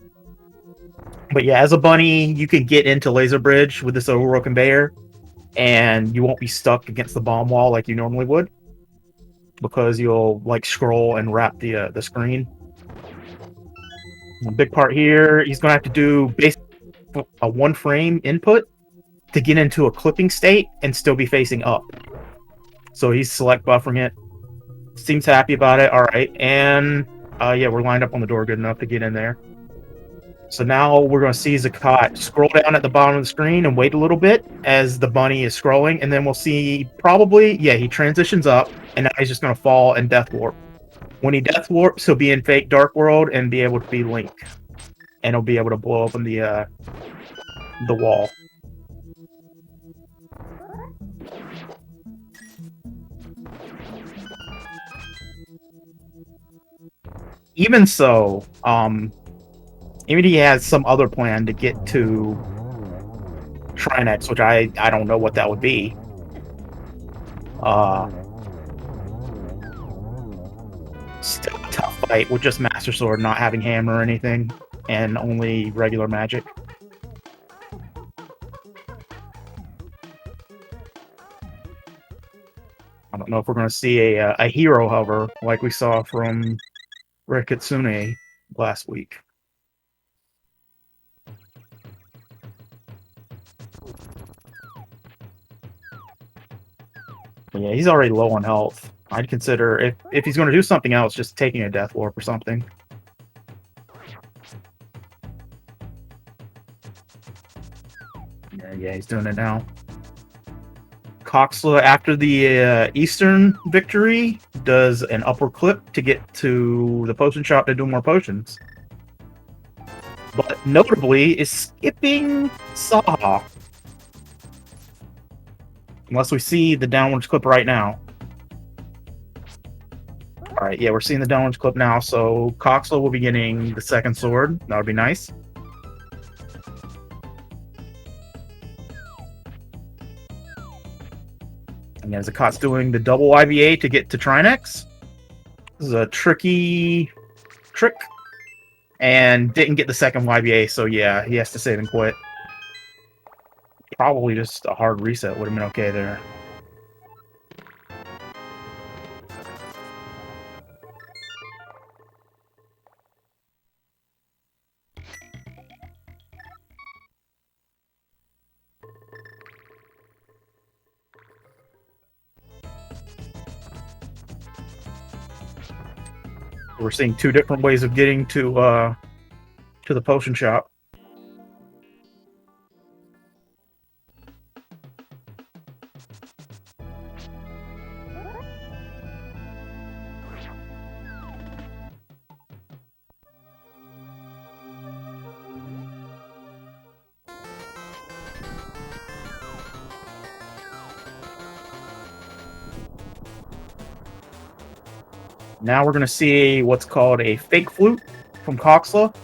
But yeah, as a bunny, you can get into laser bridge with this overall conveyor, and you won't be stuck against the bomb wall like you normally would, because you'll like scroll and wrap the screen. A big part here, he's gonna have to do basically a one frame input to get into a clipping state and still be facing up. So he's select buffering it. Seems happy about it. All right, and yeah, we're lined up on the door good enough to get in there. So now we're going to see vZakat scroll down at the bottom of the screen and wait a little bit as the bunny is scrolling, and then we'll see probably, yeah, he transitions up, and now he's just going to fall and death warp. When he death warps, he'll be in fake dark world and be able to be Link, and he'll be able to blow open the wall. Even so, maybe he has some other plan to get to Trinex, which I don't know what that would be. Still a tough fight with just Master Sword, not having hammer or anything, and only regular magic. I don't know if we're going to see a hero hover like we saw from Rikitsune last week. But yeah, he's already low on health. I'd consider, if he's going to do something else, just taking a death warp or something. Yeah, he's doing it now. Coxla, after the Eastern victory, does an upward clip to get to the potion shop to do more potions. But notably, is skipping Saha. Unless we see the downwards clip right now. Alright, yeah, we're seeing the downwards clip now, so Coxla will be getting the second sword. That would be nice. And yeah, vZakat's doing the double YBA to get to Trinex. This is a tricky trick. And didn't get the second YBA, so yeah, he has to save and quit. Probably just a hard reset would have been okay there. We're seeing two different ways of getting to the potion shop. Now we're going to see what's called a fake flute from Coxla.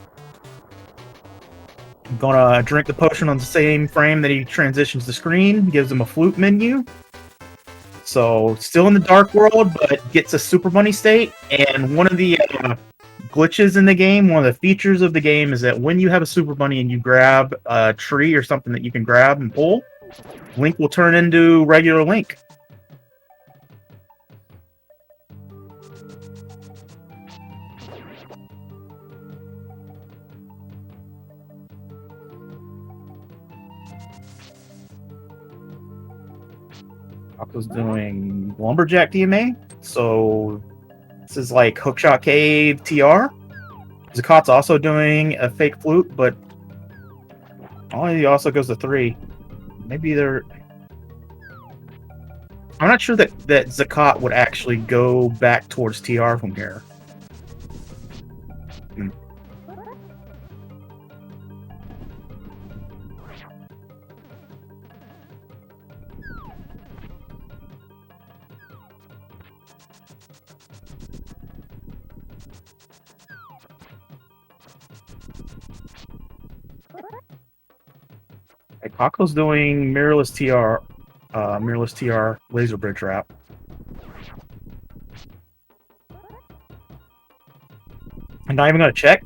I'm going to drink the potion on the same frame that he transitions the screen, gives him a flute menu. So, still in the Dark World, but gets a Super Bunny state. And one of the glitches in the game, one of the features of the game, is that when you have a Super Bunny and you grab a tree or something that you can grab and pull, Link will turn into regular Link. Paco's doing Lumberjack DMA, so this is like Hookshot Cave TR. Zakat's also doing a fake flute, but he also goes to 3. Maybe they're... I'm not sure that Zakat would actually go back towards TR from here. Paco's doing Mirrorless TR Laser Bridge Wrap. I'm not even gonna check.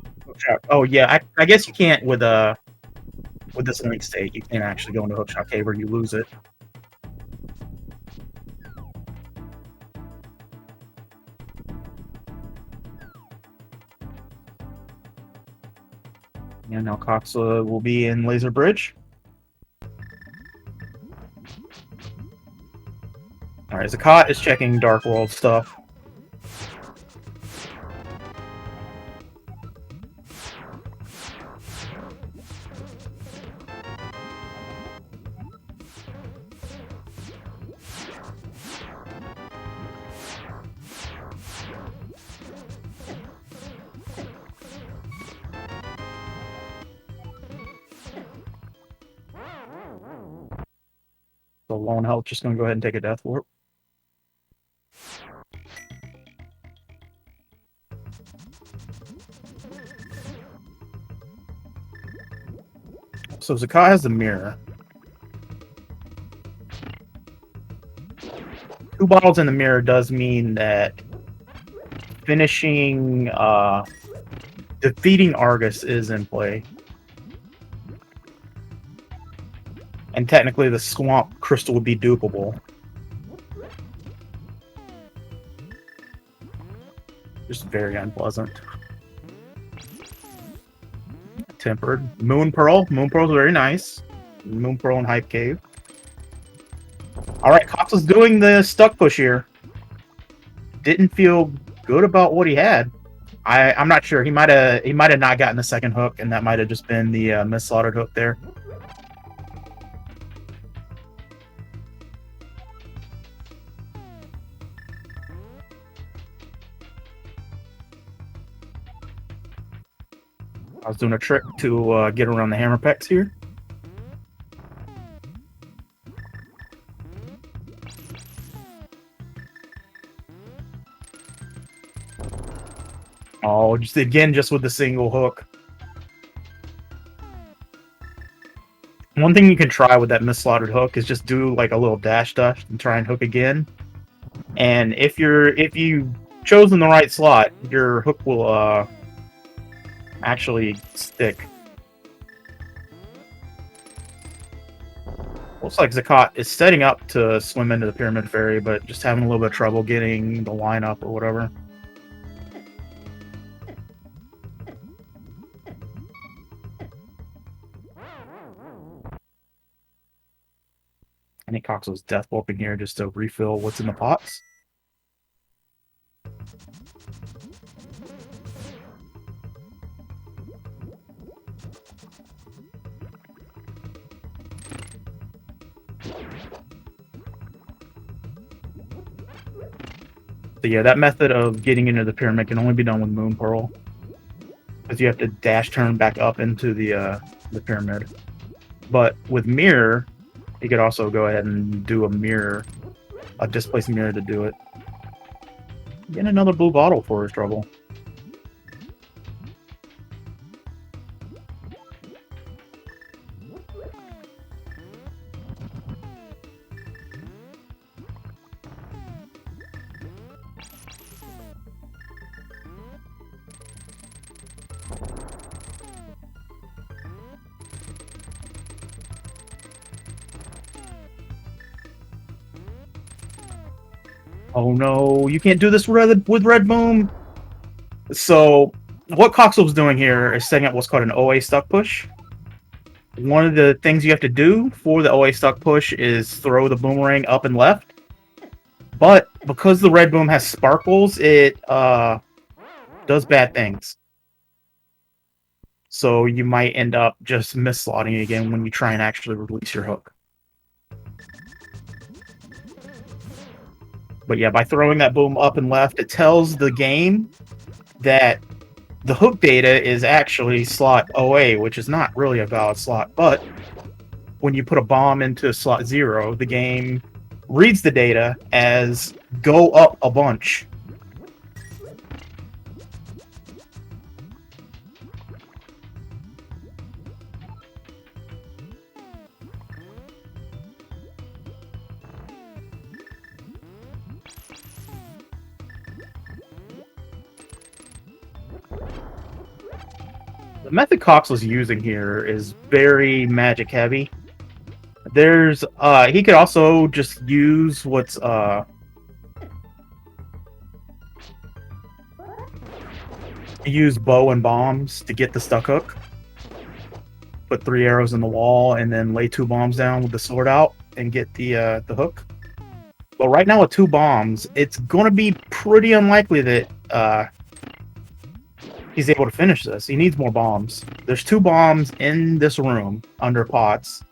Oh yeah, I guess you can't with this Link state. You can't actually go into Hookshot Cave or you lose it. And now Coxla will be in Laser Bridge. Alright, Zakat is checking Dark World stuff. So Lone Health just gonna go ahead and take a Death Warp. So Zakat has the mirror. 2 bottles in the mirror does mean that finishing, defeating Argus is in play. And technically the Swamp Crystal would be dupable. Just very unpleasant. Tempered. Moon Pearl. Moon Pearl's very nice. Moon Pearl and Hype Cave. Alright, Coxla's doing the stuck push here. Didn't feel good about what he had. I'm not sure. He might have not gotten the second hook, and that might have just been the misslaughtered hook there. I was doing a trick to get around the hammer pecks here. Oh, just with the single hook. One thing you can try with that misslaughtered hook is just do like a little dash and try and hook again. And if you've chosen the right slot, your hook will actually stick. Looks like Zakat is setting up to swim into the Pyramid Fairy, but just having a little bit of trouble getting the line up or whatever. I think Coxla's death warping here just to refill what's in the pots. So yeah, that method of getting into the pyramid can only be done with Moon Pearl, because you have to dash turn back up into the pyramid. But with Mirror, you could also go ahead and do a mirror, a displaced mirror to do it. Getting another blue bottle for his trouble. Oh no, you can't do this with Red Boom! So, what Coxla was doing here is setting up what's called an OA stuck push. One of the things you have to do for the OA stuck push is throw the boomerang up and left. But because the Red Boom has sparkles, it does bad things. So you might end up just mis-slotting again when you try and actually release your hook. But yeah, by throwing that boom up and left, it tells the game that the hook data is actually slot OA, which is not really a valid slot. But when you put a bomb into slot 0, the game reads the data as go up a bunch. The method Coxla's using here is very magic heavy. There's he could also just use what's use bow and bombs to get the stuck hook. Put 3 arrows in the wall and then lay 2 bombs down with the sword out and get the hook. But right now with 2 bombs, it's going to be pretty unlikely that he's able to finish this. He needs more bombs. There's 2 bombs in this room under pots.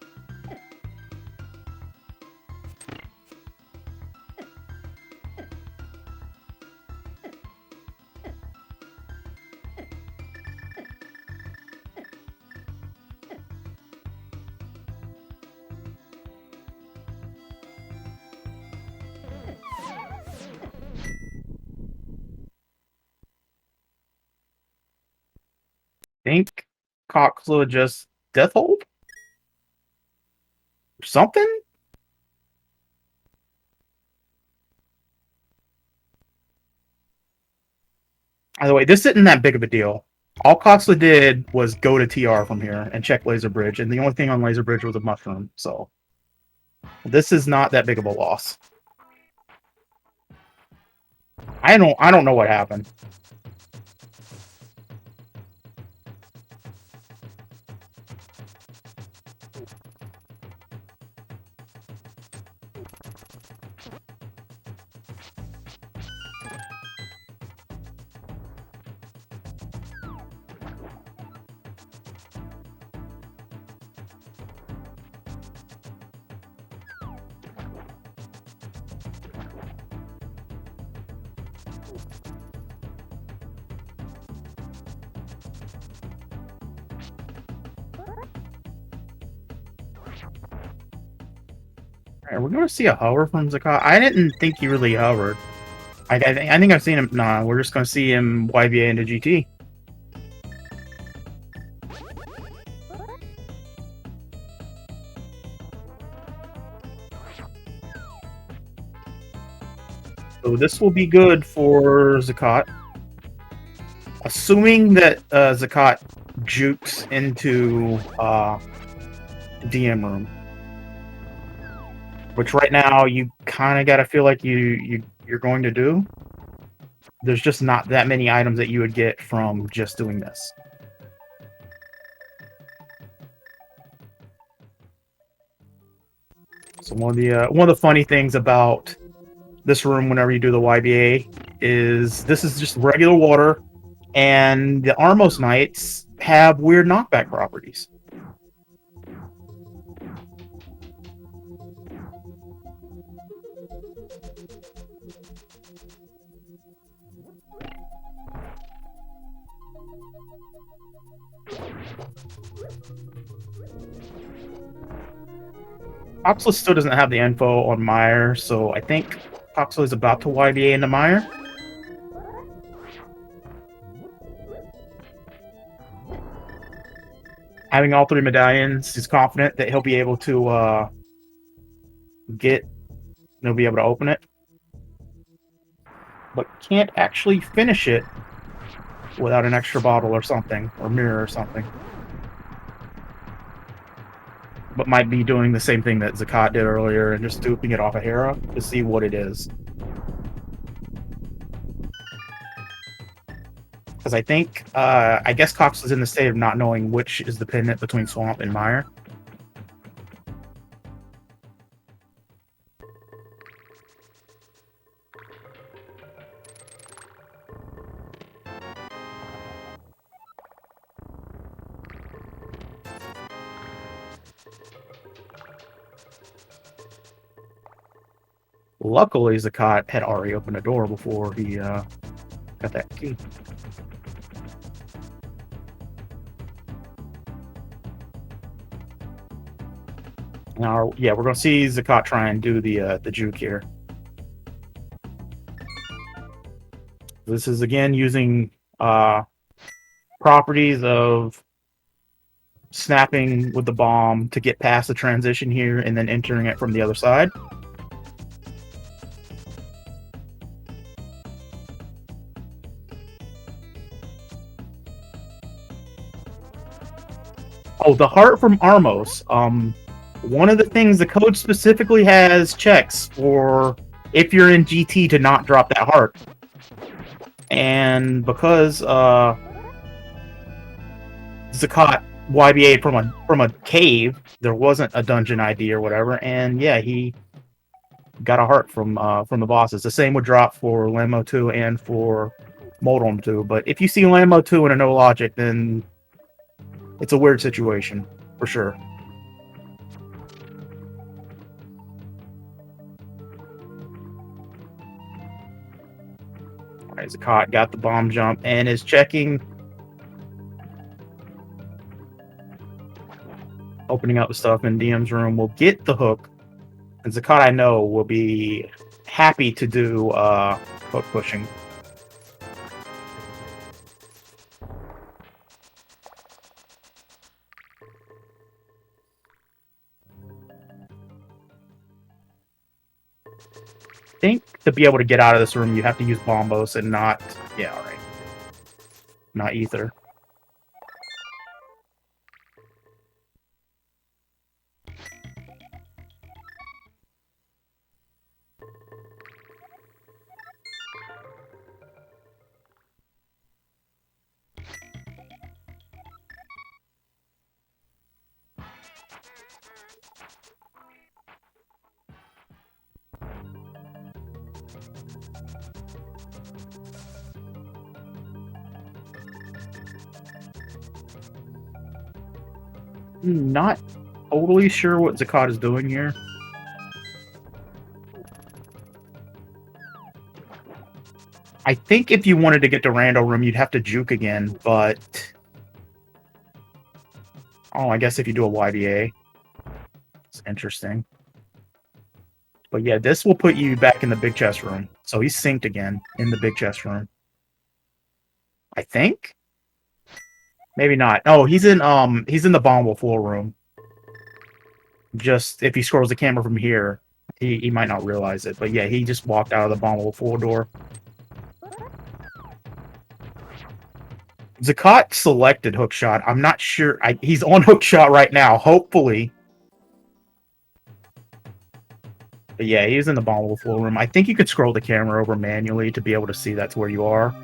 Think Coxla just death hold? Something? By the way, this isn't that big of a deal. All Coxla did was go to TR from here and check Laser Bridge, and the only thing on Laser Bridge was a mushroom, so this is not that big of a loss. I don't know what happened. Alright, we're gonna see a hover from vZakat. I didn't think he really hovered. I think I've seen him. Nah, we're just gonna see him YBA into GT. So this will be good for vZakat. Assuming that vZakat jukes into DM room. Which right now you kind of gotta feel like you're going to do. There's just not that many items that you would get from just doing this. So one of the funny things about this room whenever you do the YBA is this is just regular water, and the Armos Knights have weird knockback properties. Coxla still doesn't have the info on Meyer, so I think Coxla is about to YBA into Meyer. Having all 3 medallions, he's confident that he'll be able to he'll be able to open it, but can't actually finish it without an extra bottle or something, or mirror or something. But might be doing the same thing that vZakat did earlier and just duping it off a Hera to see what it is. Because I think, I guess Cox is in the state of not knowing which is the pendant between Swamp and Mire. Luckily, vZakat had already opened a door before he got that key. Now, yeah, we're going to see vZakat try and do the juke here. This is, again, using properties of snapping with the bomb to get past the transition here and then entering it from the other side. Oh, the heart from Armos. One of the things the code specifically has checks for if you're in GT to not drop that heart. And because vZakat YBA'd from a cave, there wasn't a dungeon ID or whatever, and yeah, he got a heart from the bosses. The same would drop for Lammo 2 and for Moldholm 2, but if you see Lammo 2 in a no logic, then it's a weird situation, for sure. Alright, vZakat got the bomb jump and is checking. Opening up the stuff in DM's room. Will get the hook. And vZakat, I know, will be happy to do hook pushing. I think to be able to get out of this room, you have to use Bombos and not... Yeah, alright. Not Ether. Not totally sure what vZakat is doing here. I think if you wanted to get to Rando Room, you'd have to juke again, but... Oh, I guess if you do a YBA. It's interesting. But yeah, this will put you back in the big chest room. So he's synced again in the big chest room. I think? Maybe not. Oh, he's in the Bomb floor room. Just if he scrolls the camera from here, he might not realize it. But yeah, he just walked out of the Bomb floor door. vZakat selected hookshot. I'm not sure. He's on hookshot right now, hopefully. But yeah, he's in the Bomb floor room. I think you could scroll the camera over manually to be able to see that's where you are.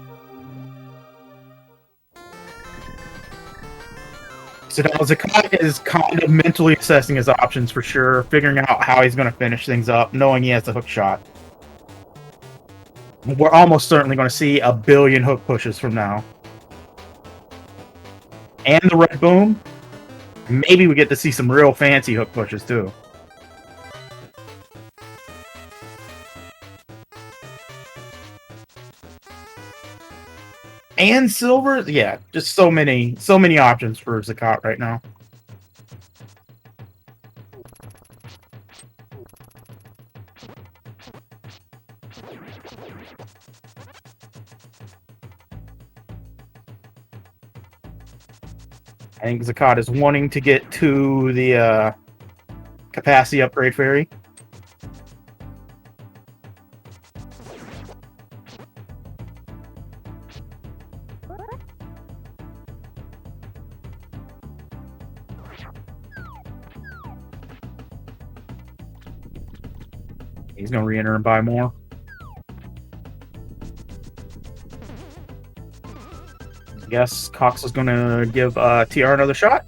So now vZakat is kind of mentally assessing his options for sure, figuring out how he's going to finish things up, knowing he has the hook shot. We're almost certainly going to see a billion hook pushes from now. And the red boom. Maybe we get to see some real fancy hook pushes too. And silver, yeah, just so many options for vZakat right now. I think vZakat is wanting to get to the capacity upgrade fairy. He's gonna re-enter and buy more. I guess Coxla's gonna give TR another shot.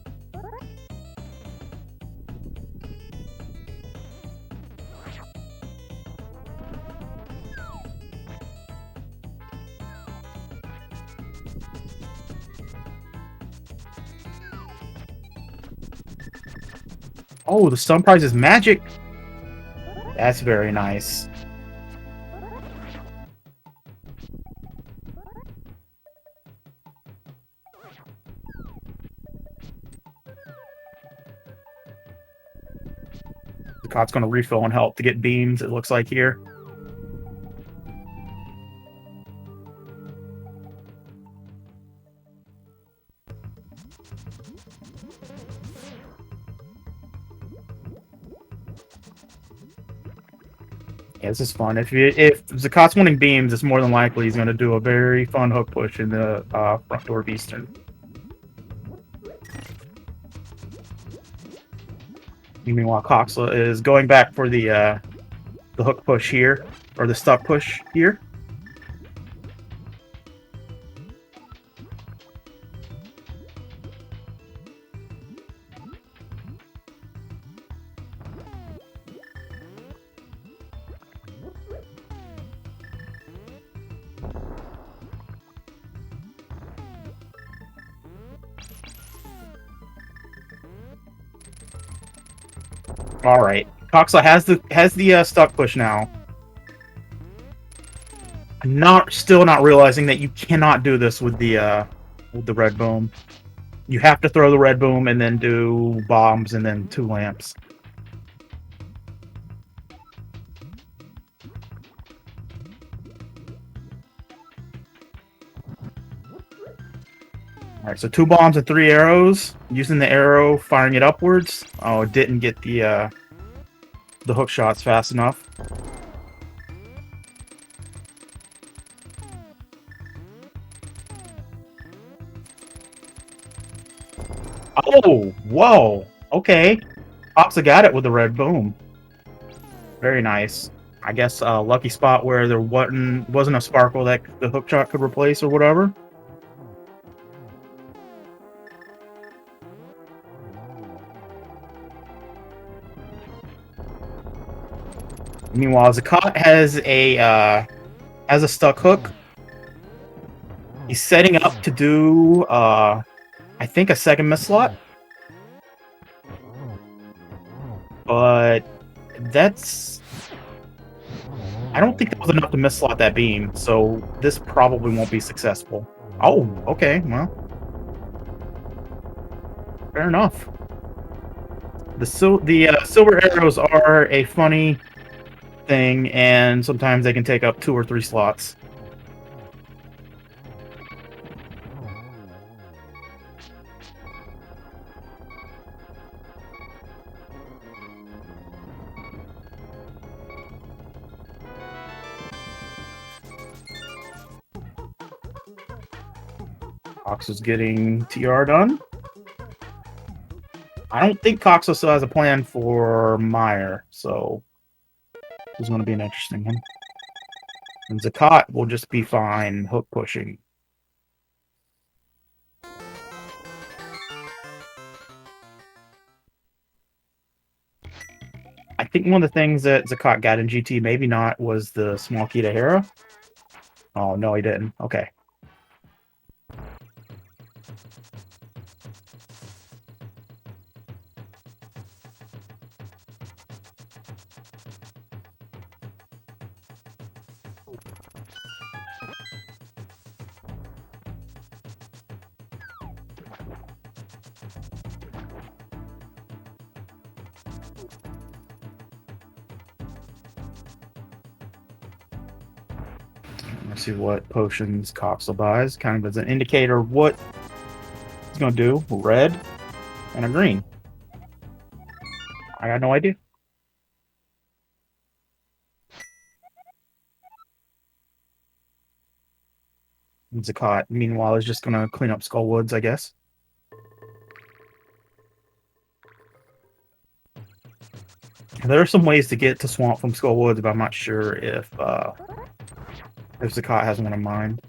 Oh, the stun prize is magic. That's very nice. The Cot's going to refill and help to get beams, it looks like here. Yeah, this is fun. If Zakat's winning beams, it's more than likely he's going to do a very fun hook push in the front door of Eastern. Meanwhile, Coxla is going back for the hook push here, or the stuck push here. All right, Coxla has the stuck push now. I'm still not realizing that you cannot do this with the red boom. You have to throw the red boom and then do bombs and then 2 lamps. Alright, so 2 bombs and 3 arrows. Using the arrow, firing it upwards. Oh, it didn't get the hook shots fast enough. Oh, whoa. Okay. Coxla got it with the red boom. Very nice. I guess a lucky spot where there wasn't a sparkle that the hook shot could replace or whatever. Meanwhile, Zakat has a stuck hook. He's setting up to do I think a second miss slot. But that's... I don't think that was enough to miss slot that beam, so this probably won't be successful. Oh, okay, well. Fair enough. The silver arrows are a funny thing, and sometimes they can take up 2 or 3 slots. Cox is getting TR done. I don't think Coxla still has a plan for Meyer, so this is going to be an interesting one. And Zakat will just be fine hook pushing. I think one of the things that Zakat got in GT, maybe not, was the small key to Hera. Oh, no, he didn't. Okay. Let's see what potions Coxla buys, kind of as an indicator of what It's gonna do red and a green. I got no idea. vZakat, meanwhile, is just gonna clean up Skullwoods, I guess. There are some ways to get to Swamp from Skullwoods, but I'm not sure if vZakat has one in mind.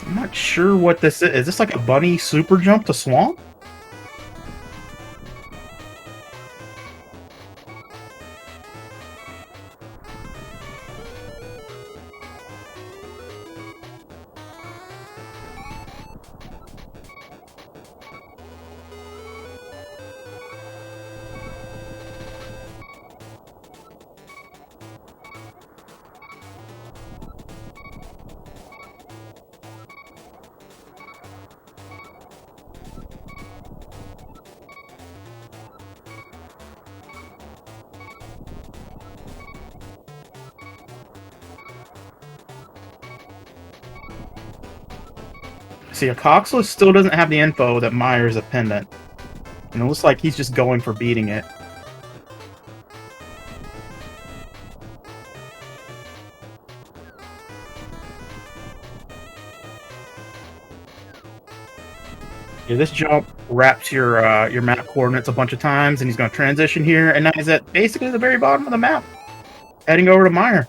I'm not sure what this is. Is this like a bunny super jump to Swamp? See, a Coxla still doesn't have the info that Myers a pendant. And it looks like he's just going for beating it. Yeah, this jump wraps your map coordinates a bunch of times, and he's going to transition here, and now he's at basically the very bottom of the map, heading over to Meyer.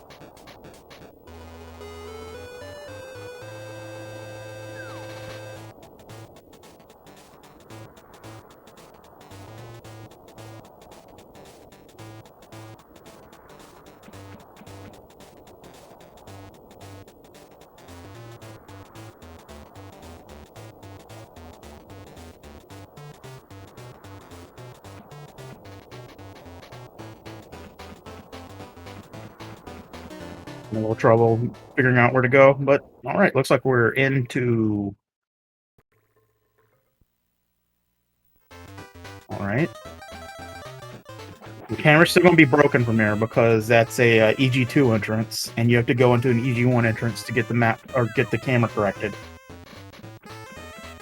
In a little trouble figuring out where to go, but all right, looks like we're into. All right, the camera's still going to be broken from here because that's a EG2 entrance, and you have to go into an EG1 entrance to get the map or get the camera corrected.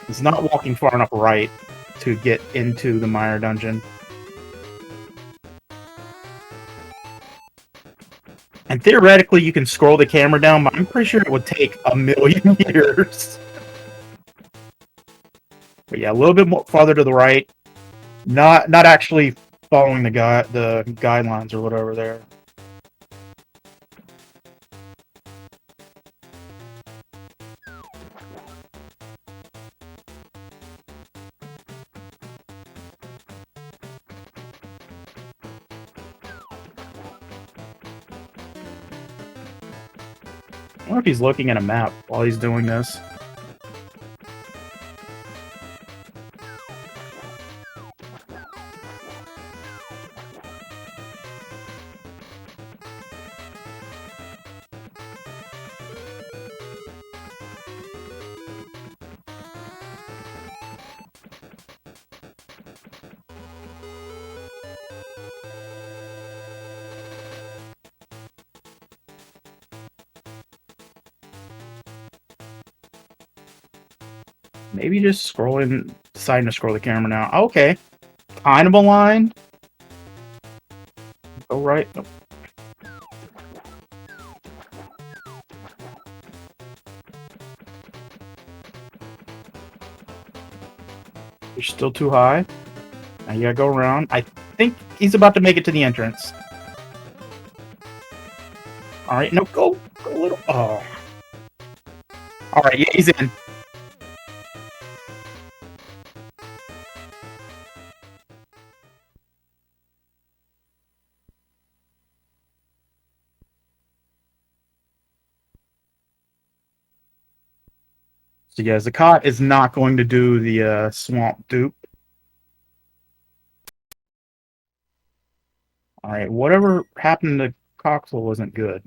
It's not walking far enough right to get into the Meyer dungeon. And theoretically, you can scroll the camera down, but I'm pretty sure it would take a million years. But yeah, a little bit more farther to the right. Not actually following the guidelines or whatever there. I wonder if he's looking at a map while he's doing this. Maybe just deciding to scroll the camera now. Okay. Kind of aligned. Go right. Nope. You're still too high. Now you gotta go around. I think he's about to make it to the entrance. Alright, no, go a little. Oh. Alright, yeah, he's in. So yeah, vZakat is not going to do the swamp dupe. All right, whatever happened to Coxla wasn't good.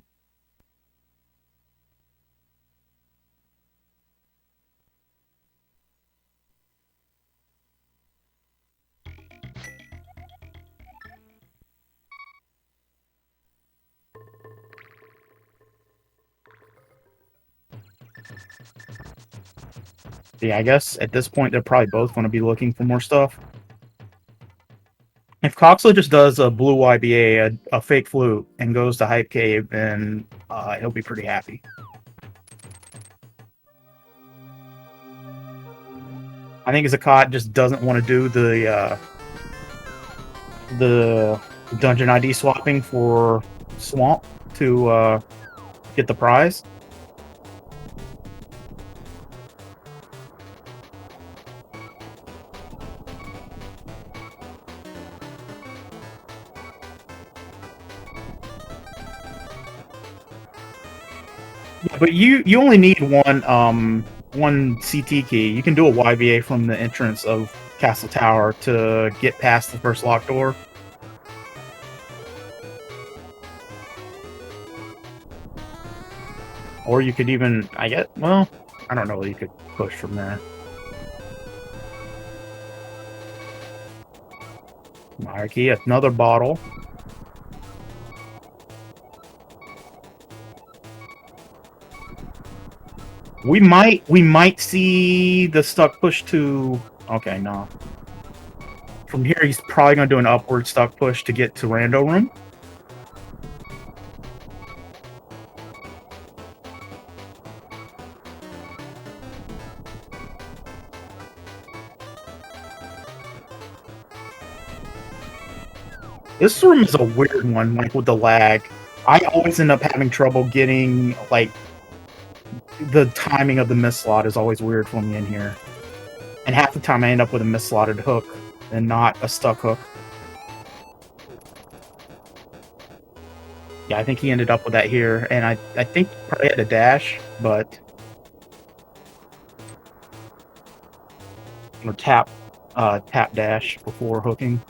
Yeah, I guess at this point they're probably both going to be looking for more stuff. If Coxla just does a blue YBA, a fake flute, and goes to Hype Cave, then he'll be pretty happy. I think vZakat just doesn't want to do the dungeon ID swapping for Swamp to get the prize. Yeah, but you only need one CT key. You can do a YBA from the entrance of Castle Tower to get past the first locked door. Or you could even, I don't know, you could push from there. Marquee, another bottle. We might see the stuck push to. Okay, no. From here, he's probably gonna do an upward stuck push to get to Rando Room. This room is a weird one, like with the lag. I always end up having trouble getting, like, the timing of the miss slot is always weird for me in here. And half the time I end up with a misslotted hook and not a stuck hook. Yeah, I think he ended up with that here, and I think probably had a dash, but or tap dash before hooking.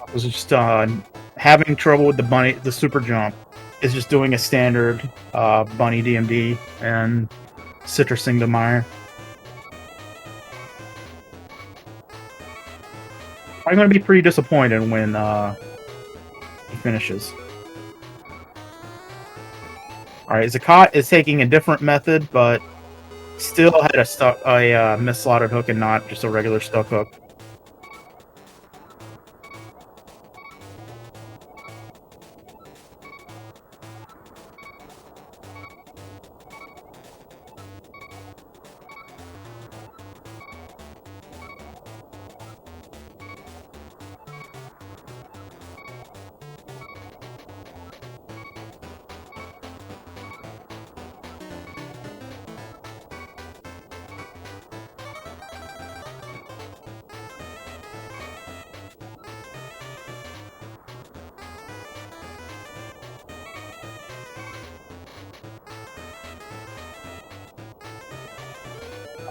I was just having trouble with the super jump. Is just doing a standard bunny DMD and citrusing the mire. I'm going to be pretty disappointed when he finishes. Alright, vZakat is taking a different method, but still had a misslotted hook and not just a regular stuck hook.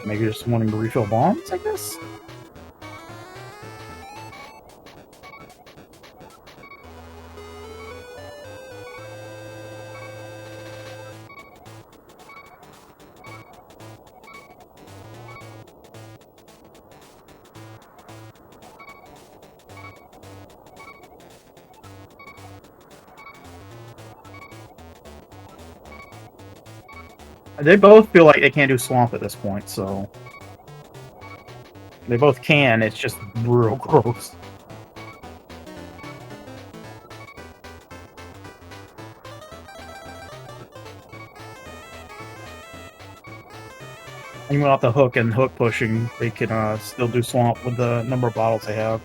Maybe just wanting to refill bombs, I guess? They both feel like they can't do swamp at this point, so they both can. It's just real gross. Even without the hook and hook pushing, they can still do swamp with the number of bottles they have.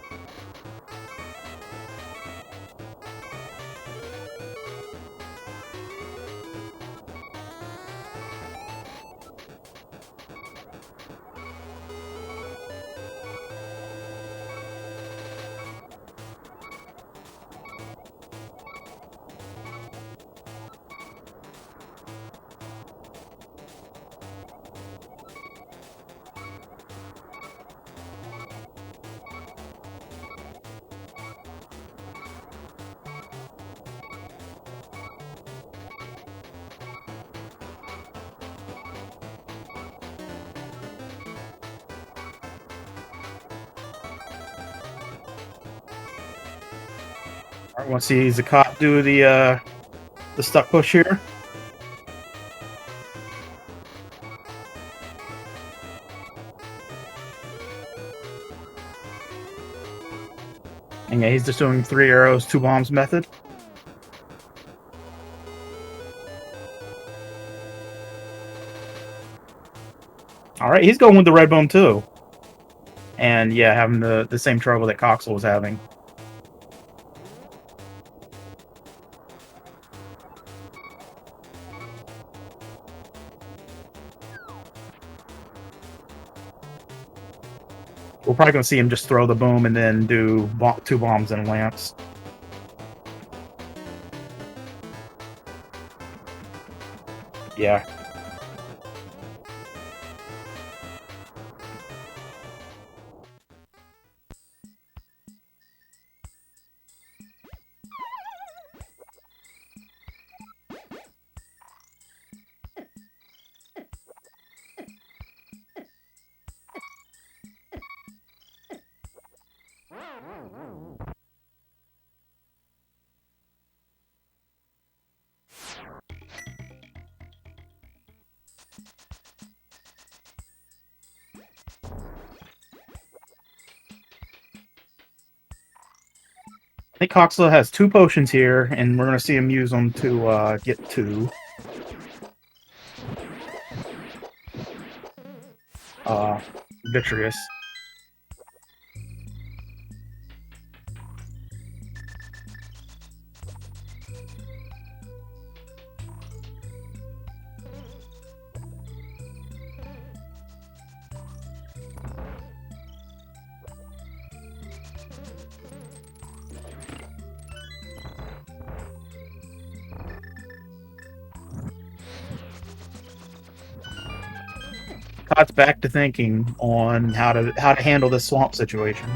All right, want to see vZakat do the stuck push here? And yeah, he's just doing 3 arrows, 2 bombs method. All right, he's going with the red bomb too. And yeah, having the same trouble that Coxla was having. We're probably going to see him just throw the boom and then do 2 bombs and lamps. Yeah. I think Coxla has 2 potions here, and we're going to see him use them to get 2. Vitreous. Todd's back to thinking on how to handle this swamp situation.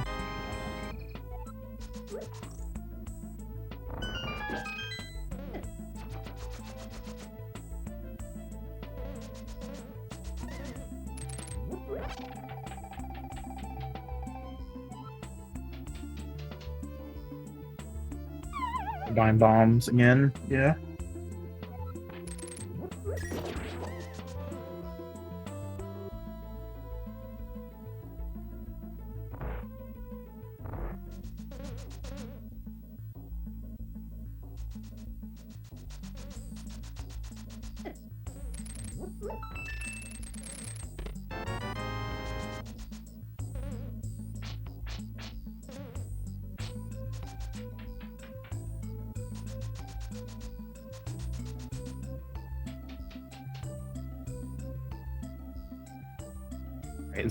Combine bombs again, yeah.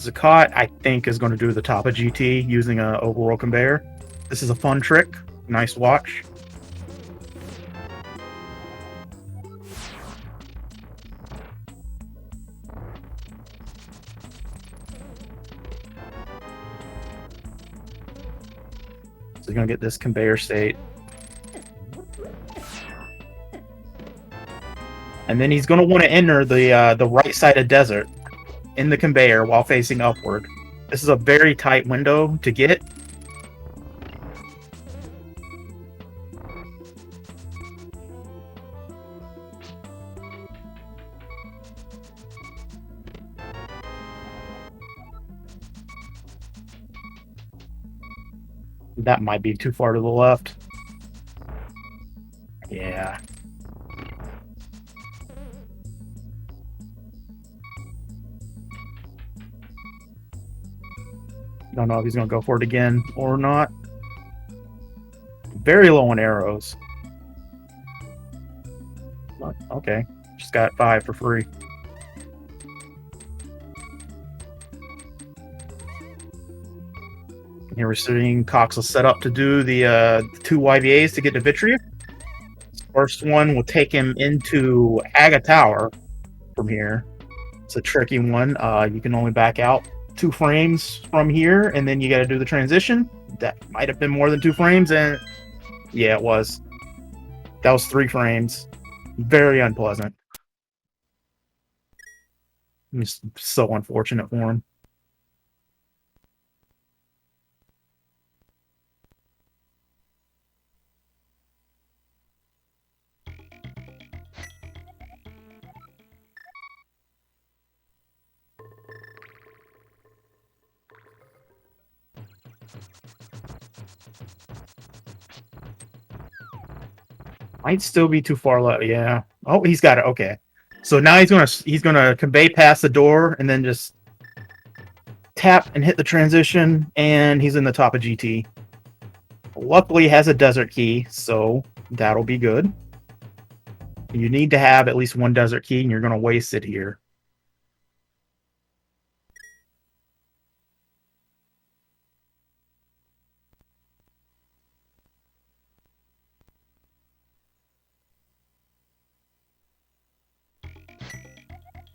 vZakat, I think, is going to do the top of GT using a overworld conveyor. This is a fun trick. Nice watch. So you're going to get this conveyor state. And then he's going to want to enter the right side of desert in the conveyor while facing upward. This is a very tight window to get. That might be too far to the left. Yeah. Don't know if he's going to go for it again or not. Very low on arrows. Okay. Just got 5 for free. Here we're seeing Coxla set up to do the 2 YVAs to get to Vitria. First one will take him into Aga Tower from here. It's a tricky one. You can only back out 2 frames from here, and then you got to do the transition. That might have been more than 2 frames, and yeah, it was. That was 3 frames. Very unpleasant. Just so unfortunate for him. Might still be too far left. Yeah. Oh, he's got it. Okay. So now he's gonna convey past the door and then just tap and hit the transition, and he's in the top of GT. Luckily, he has a desert key, so that'll be good. You need to have at least one desert key, and you're gonna waste it here.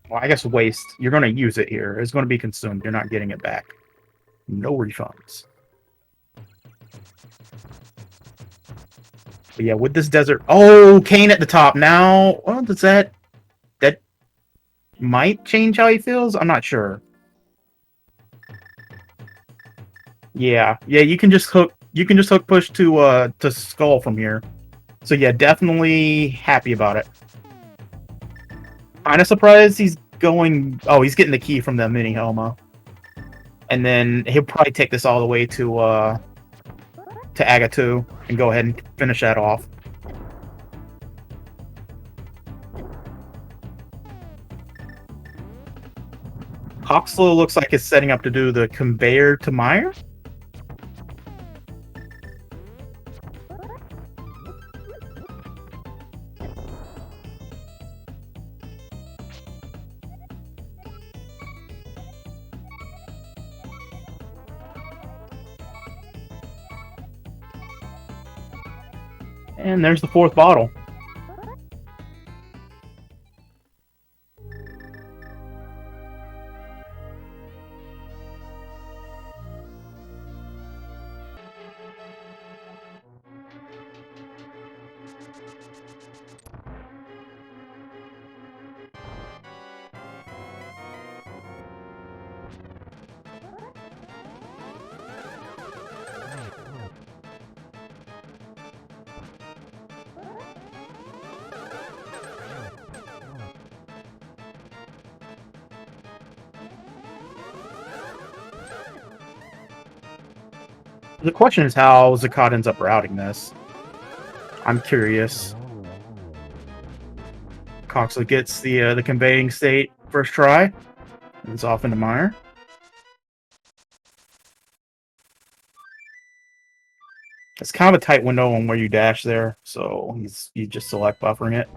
Well, I guess waste. You're going to use it here. It's going to be consumed. You're not getting it back. No refunds. But yeah, with this desert... Oh, Kane at the top. Now, well, does that might change how he feels? I'm not sure. Yeah, you can just hook push to Skull from here. So yeah, definitely happy about it. Kind of surprised he's going... Oh, he's getting the key from the mini Helma. And then he'll probably take this all the way to Aga 2 and go ahead and finish that off. Coxla looks like it's setting up to do the conveyor to Meyer. And there's the fourth bottle. The question is how vZakat ends up routing this. I'm curious. Coxla gets the conveying state first try. And it's off into Meyer. It's kind of a tight window on where you dash there, so you just select buffering it.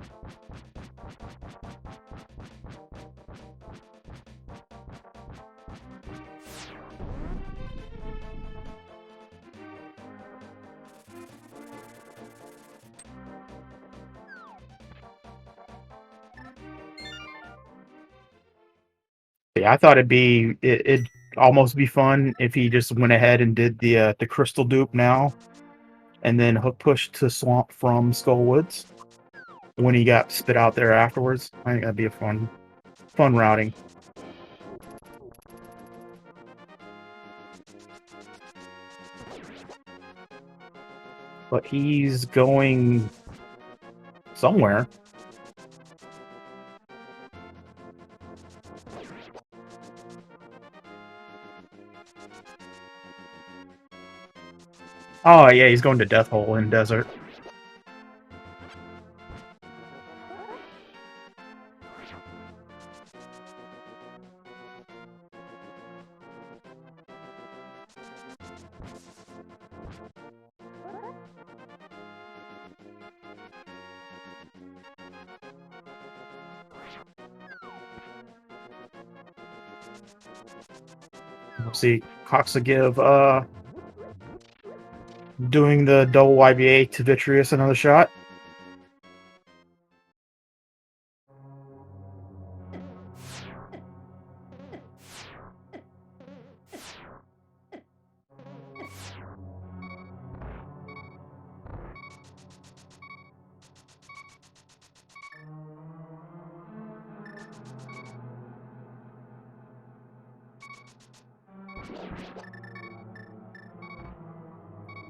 Yeah, I thought it'd almost be fun if he just went ahead and did the crystal dupe now, and then hook push to Swamp from Skullwoods when he got spit out there afterwards. I think that'd be a fun routing. But he's going somewhere. Oh, yeah, he's going to Death Hole in Desert. We'll see Coxla give doing the double YBA to Vitreous another shot.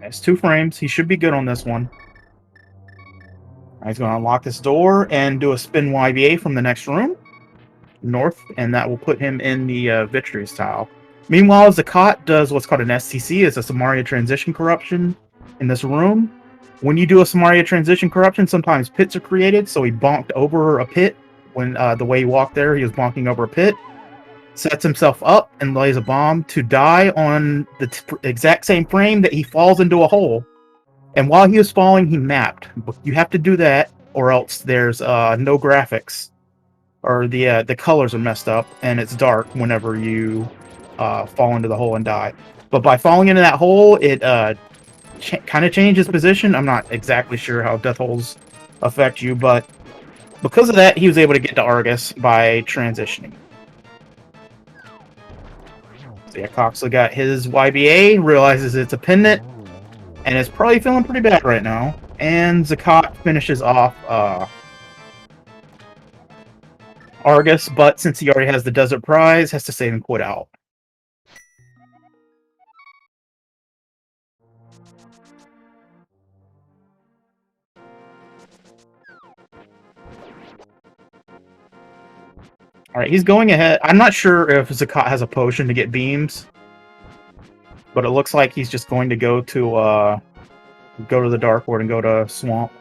That's 2 frames. He should be good on this one. He's going to unlock this door and do a spin YBA from the next room. north, and that will put him in the victories tile. Meanwhile, Zakat does what's called an STC, it's a Samaria transition corruption in this room. When you do a Samaria transition corruption, sometimes pits are created, so he bonked over a pit. When the way he walked there, he was bonking over a pit. Sets himself up and lays a bomb to die on the exact same frame that he falls into a hole. And while he was falling, he mapped. You have to do that, or else there's no graphics, or the colors are messed up, and it's dark whenever you fall into the hole and die. But by falling into that hole, it kind of changes position. I'm not exactly sure how death holes affect you, but because of that, he was able to get to Argus by transitioning. So yeah, Coxla got his YBA, realizes it's a pendant, and is probably feeling pretty bad right now. And Zakat finishes off Argus, but since he already has the Desert Prize, has to save and quit out. Alright, he's going ahead. I'm not sure if Zakat has a potion to get beams, but it looks like he's just going to go to the Dark Ward and go to Swamp.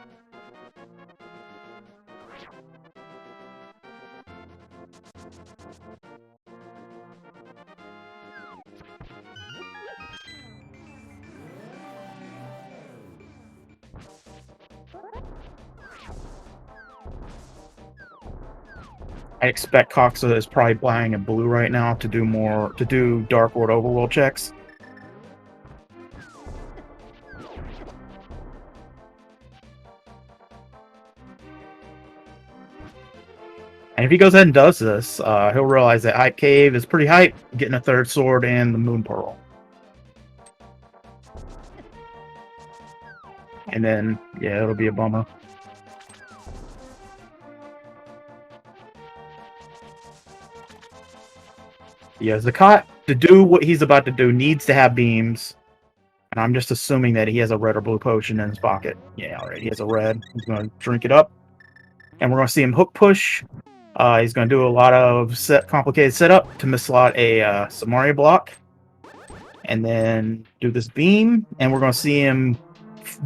I expect Coxla is probably buying a blue right now to do Dark Ward overworld checks. And if he goes ahead and does this, he'll realize that Hype Cave is pretty hype, getting a third sword and the Moon Pearl. And then, yeah, it'll be a bummer. Yeah, Zakat, to do what he's about to do, needs to have beams. And I'm just assuming that he has a red or blue potion in his pocket. Yeah, alright, he has a red. He's going to drink it up. And we're going to see him hook push. He's going to do a lot of complicated setup to mislot a Samaria block. And then do this beam. And we're going to see him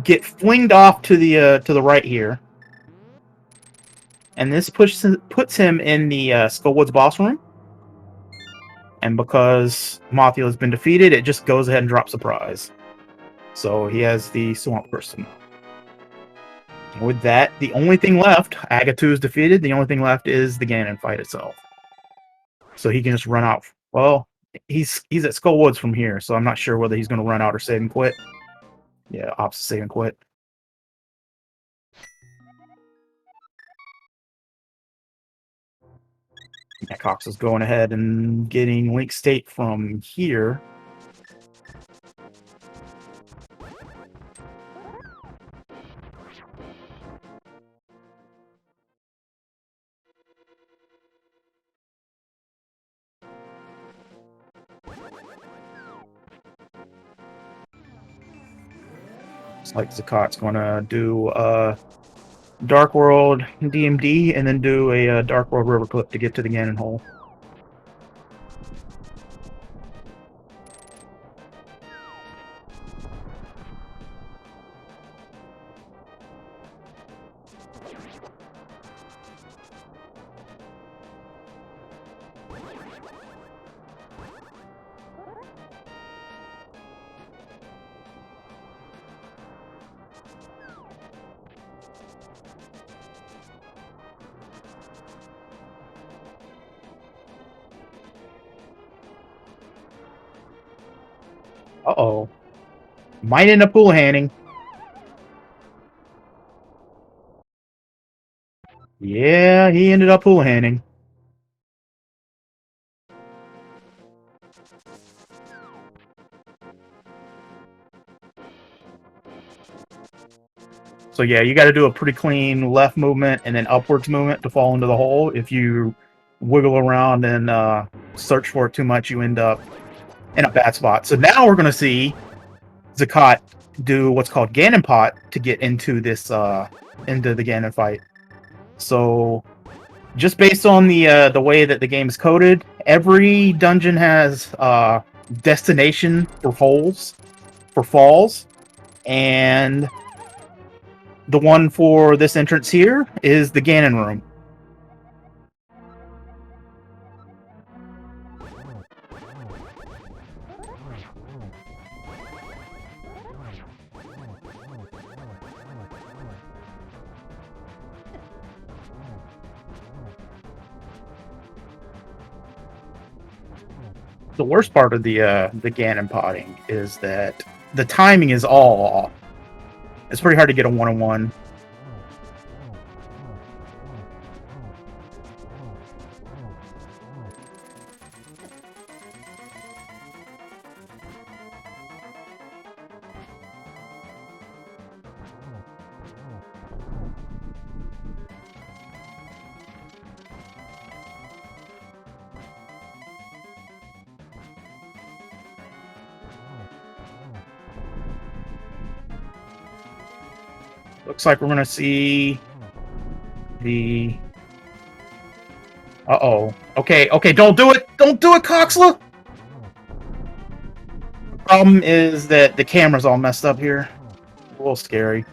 get flinged off to the right here. And this puts him in the Skullwoods boss room. And because Mothula has been defeated, it just goes ahead and drops a prize. So he has the Swamp Person. And with that, the only thing left, Agatu is defeated, the only thing left is the Ganon fight itself. So he can just run out. Well, he's at Skullwoods from here, so I'm not sure whether he's going to run out or save and quit. Yeah, opts to save and quit. Yeah, Cox is going ahead and getting Link State from here. Looks like Zakat's going to do Dark World DMD and then do a Dark World River Clip to get to the Ganon Hole. Uh-oh. Might end up pool handing. Yeah, he ended up pool handing. So yeah, you got to do a pretty clean left movement and then upwards movement to fall into the hole. If you wiggle around and search for it too much, you end up in a bad spot. So now we're going to see Zakat do what's called Ganon Pot to get into this into the Ganon fight. So just based on the way that the game is coded, every dungeon has destination for holes, for falls, and the one for this entrance here is the Ganon room. The worst part of the Ganon potting is that the timing is all off. It's pretty hard to get a 1-on-1. Looks like we're gonna see the. Uh-oh. Okay, don't do it! Don't do it, Coxla! The problem is that the camera's all messed up here. A little scary.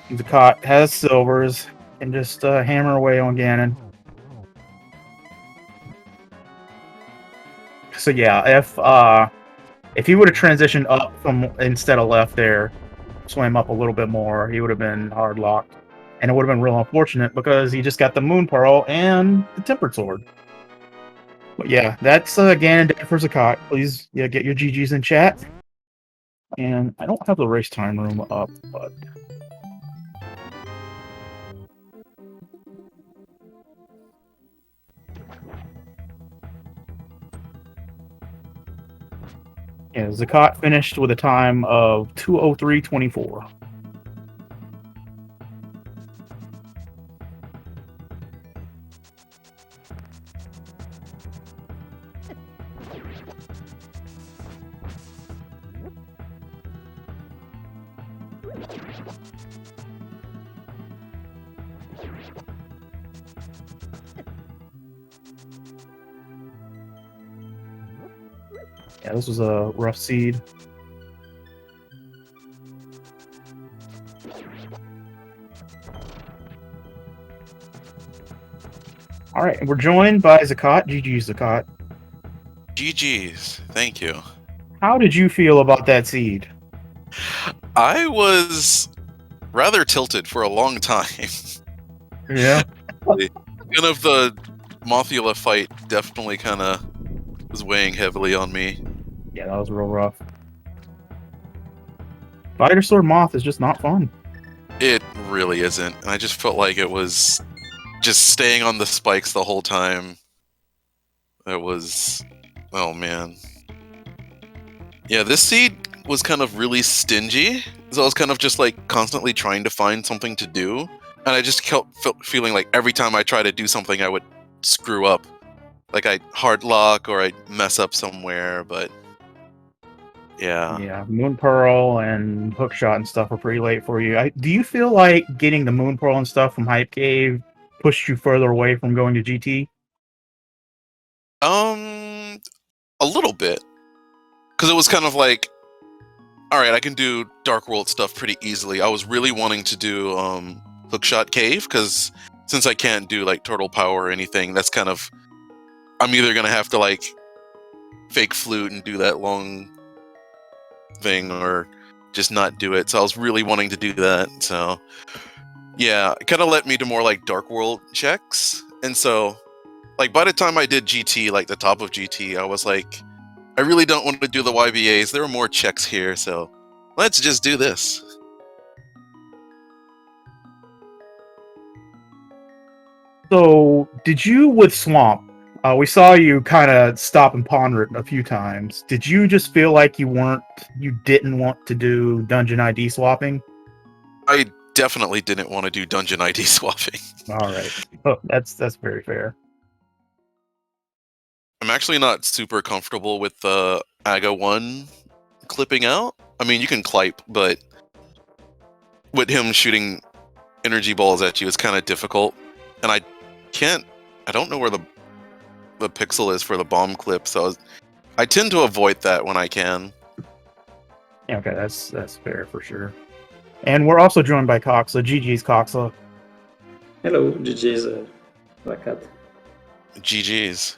vZakat has silvers and just hammer away on Ganon. So yeah, if he would have transitioned up from instead of left there, swam up a little bit more, he would have been hard locked. And it would have been real unfortunate because he just got the Moon Pearl and the Tempered Sword. But yeah, that's Ganon dead for vZakat. Please, yeah, get your GGs in chat. And I don't have the race time room up, but yeah, vZakat finished with a time of 2:03:24. Yeah, this was a rough seed. All right, we're joined by vZakat. GG's, vZakat. GG's. Thank you. How did you feel about that seed? I was rather tilted for a long time. Yeah. Kind of the Mothula fight definitely kind of was weighing heavily on me. Yeah, that was real rough. Spider Sword Moth is just not fun. It really isn't. And I just felt like it was just staying on the spikes the whole time. It was... oh, man. Yeah, this seed was kind of really stingy. So I was kind of just like constantly trying to find something to do. And I just kept feeling like every time I try to do something, I would screw up. Like I'd hard lock or I'd mess up somewhere, but... yeah. Yeah, Moon Pearl and Hookshot and stuff are pretty late for you. Do you feel like getting the Moon Pearl and stuff from Hype Cave pushed you further away from going to GT? A little bit. Because it was kind of like, alright, I can do Dark World stuff pretty easily. I was really wanting to do Hookshot Cave, because since I can't do like Turtle Power or anything, that's kind of... I'm either going to have to like fake flute and do that long thing or just not do it. So I was really wanting to do that. So yeah, it kind of led me to more like Dark World checks. And so like by the time I did GT, like the top of GT, I was like, I really don't want to do the YBAs. There are more checks here, so let's just do this. So, did you with Swamp? We saw you kind of stop and ponder it a few times. Did you just feel like you didn't want to do dungeon ID swapping? I definitely didn't want to do dungeon ID swapping. All right, oh, that's very fair. I'm actually not super comfortable with the AGA 1 clipping out. I mean, you can clipe, but with him shooting energy balls at you is kind of difficult, and I don't know where the pixel is for the bomb clip, so I tend to avoid that when I can. Okay, that's fair for sure. And we're also joined by Coxla. GG's Coxla. Hello, GG's vZakat. GG's.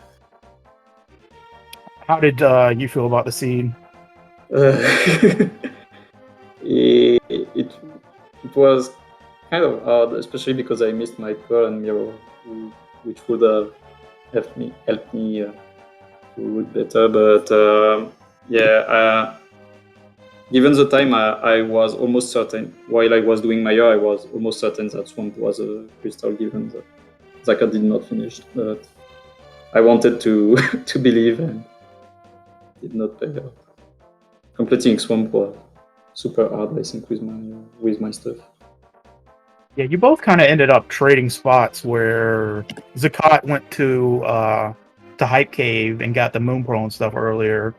How did you feel about the seed? It was kind of hard, especially because I missed my pearl and mirror, which would have helped me to root better. But given the time, I was almost certain, while I was doing my year, I was almost certain that Swamp was a crystal, given that vZakat did not finish. But I wanted to to believe, and did not pay off. Completing Swamp was super hard, I think, with my stuff. Yeah, you both kind of ended up trading spots where vZakat went to Hype Cave and got the Moon Pearl and stuff earlier,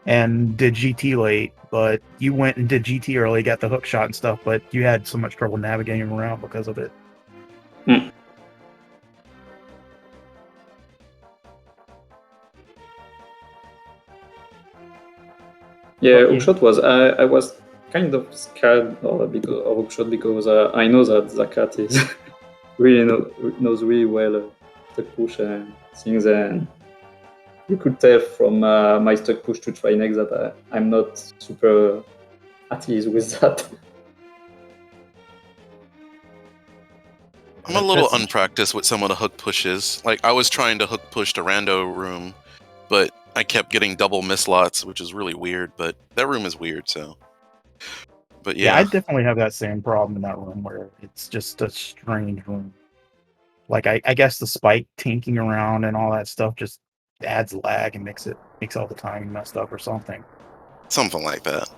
and did GT late. But you went and did GT early, got the hook shot and stuff, but you had so much trouble navigating around because of it. Yeah, hookshot was. I was kind of scared of hookshot because I know that vZakat is really knows really well stuck push and things, and you could tell from my stuck push to try next that I'm not super at ease with that. I'm a little unpracticed with some of the hook pushes. Like, I was trying to hook push the rando room, but I kept getting double mislots, which is really weird, but that room is weird, so. But yeah. I definitely have that same problem in that room where it's just a strange room. Like, I guess the spike tinking around and all that stuff just adds lag and makes all the timing messed up or something. Something like that.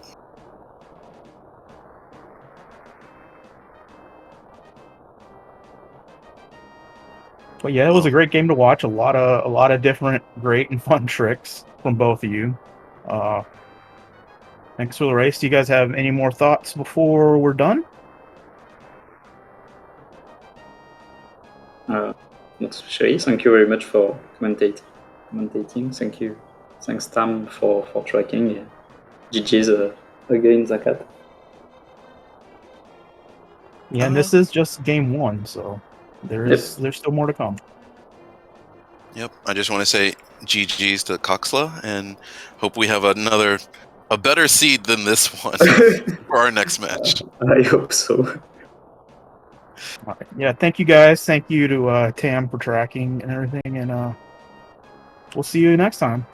But yeah, it was a great game to watch. A lot of different great and fun tricks from both of you. Thanks for the race. Do you guys have any more thoughts before we're done? Not especially. Thank you very much for commentating. Thank you. Thanks, Tam, for tracking. Yeah. GG's again, vZakat. Yeah, and this is just game 1, so there's still more to come. Yep. I just want to say GG's to Coxla and hope we have a better seed than this one for our next match. I hope so. All right. Yeah, thank you guys. Thank you to Tam for tracking and everything, and we'll see you next time.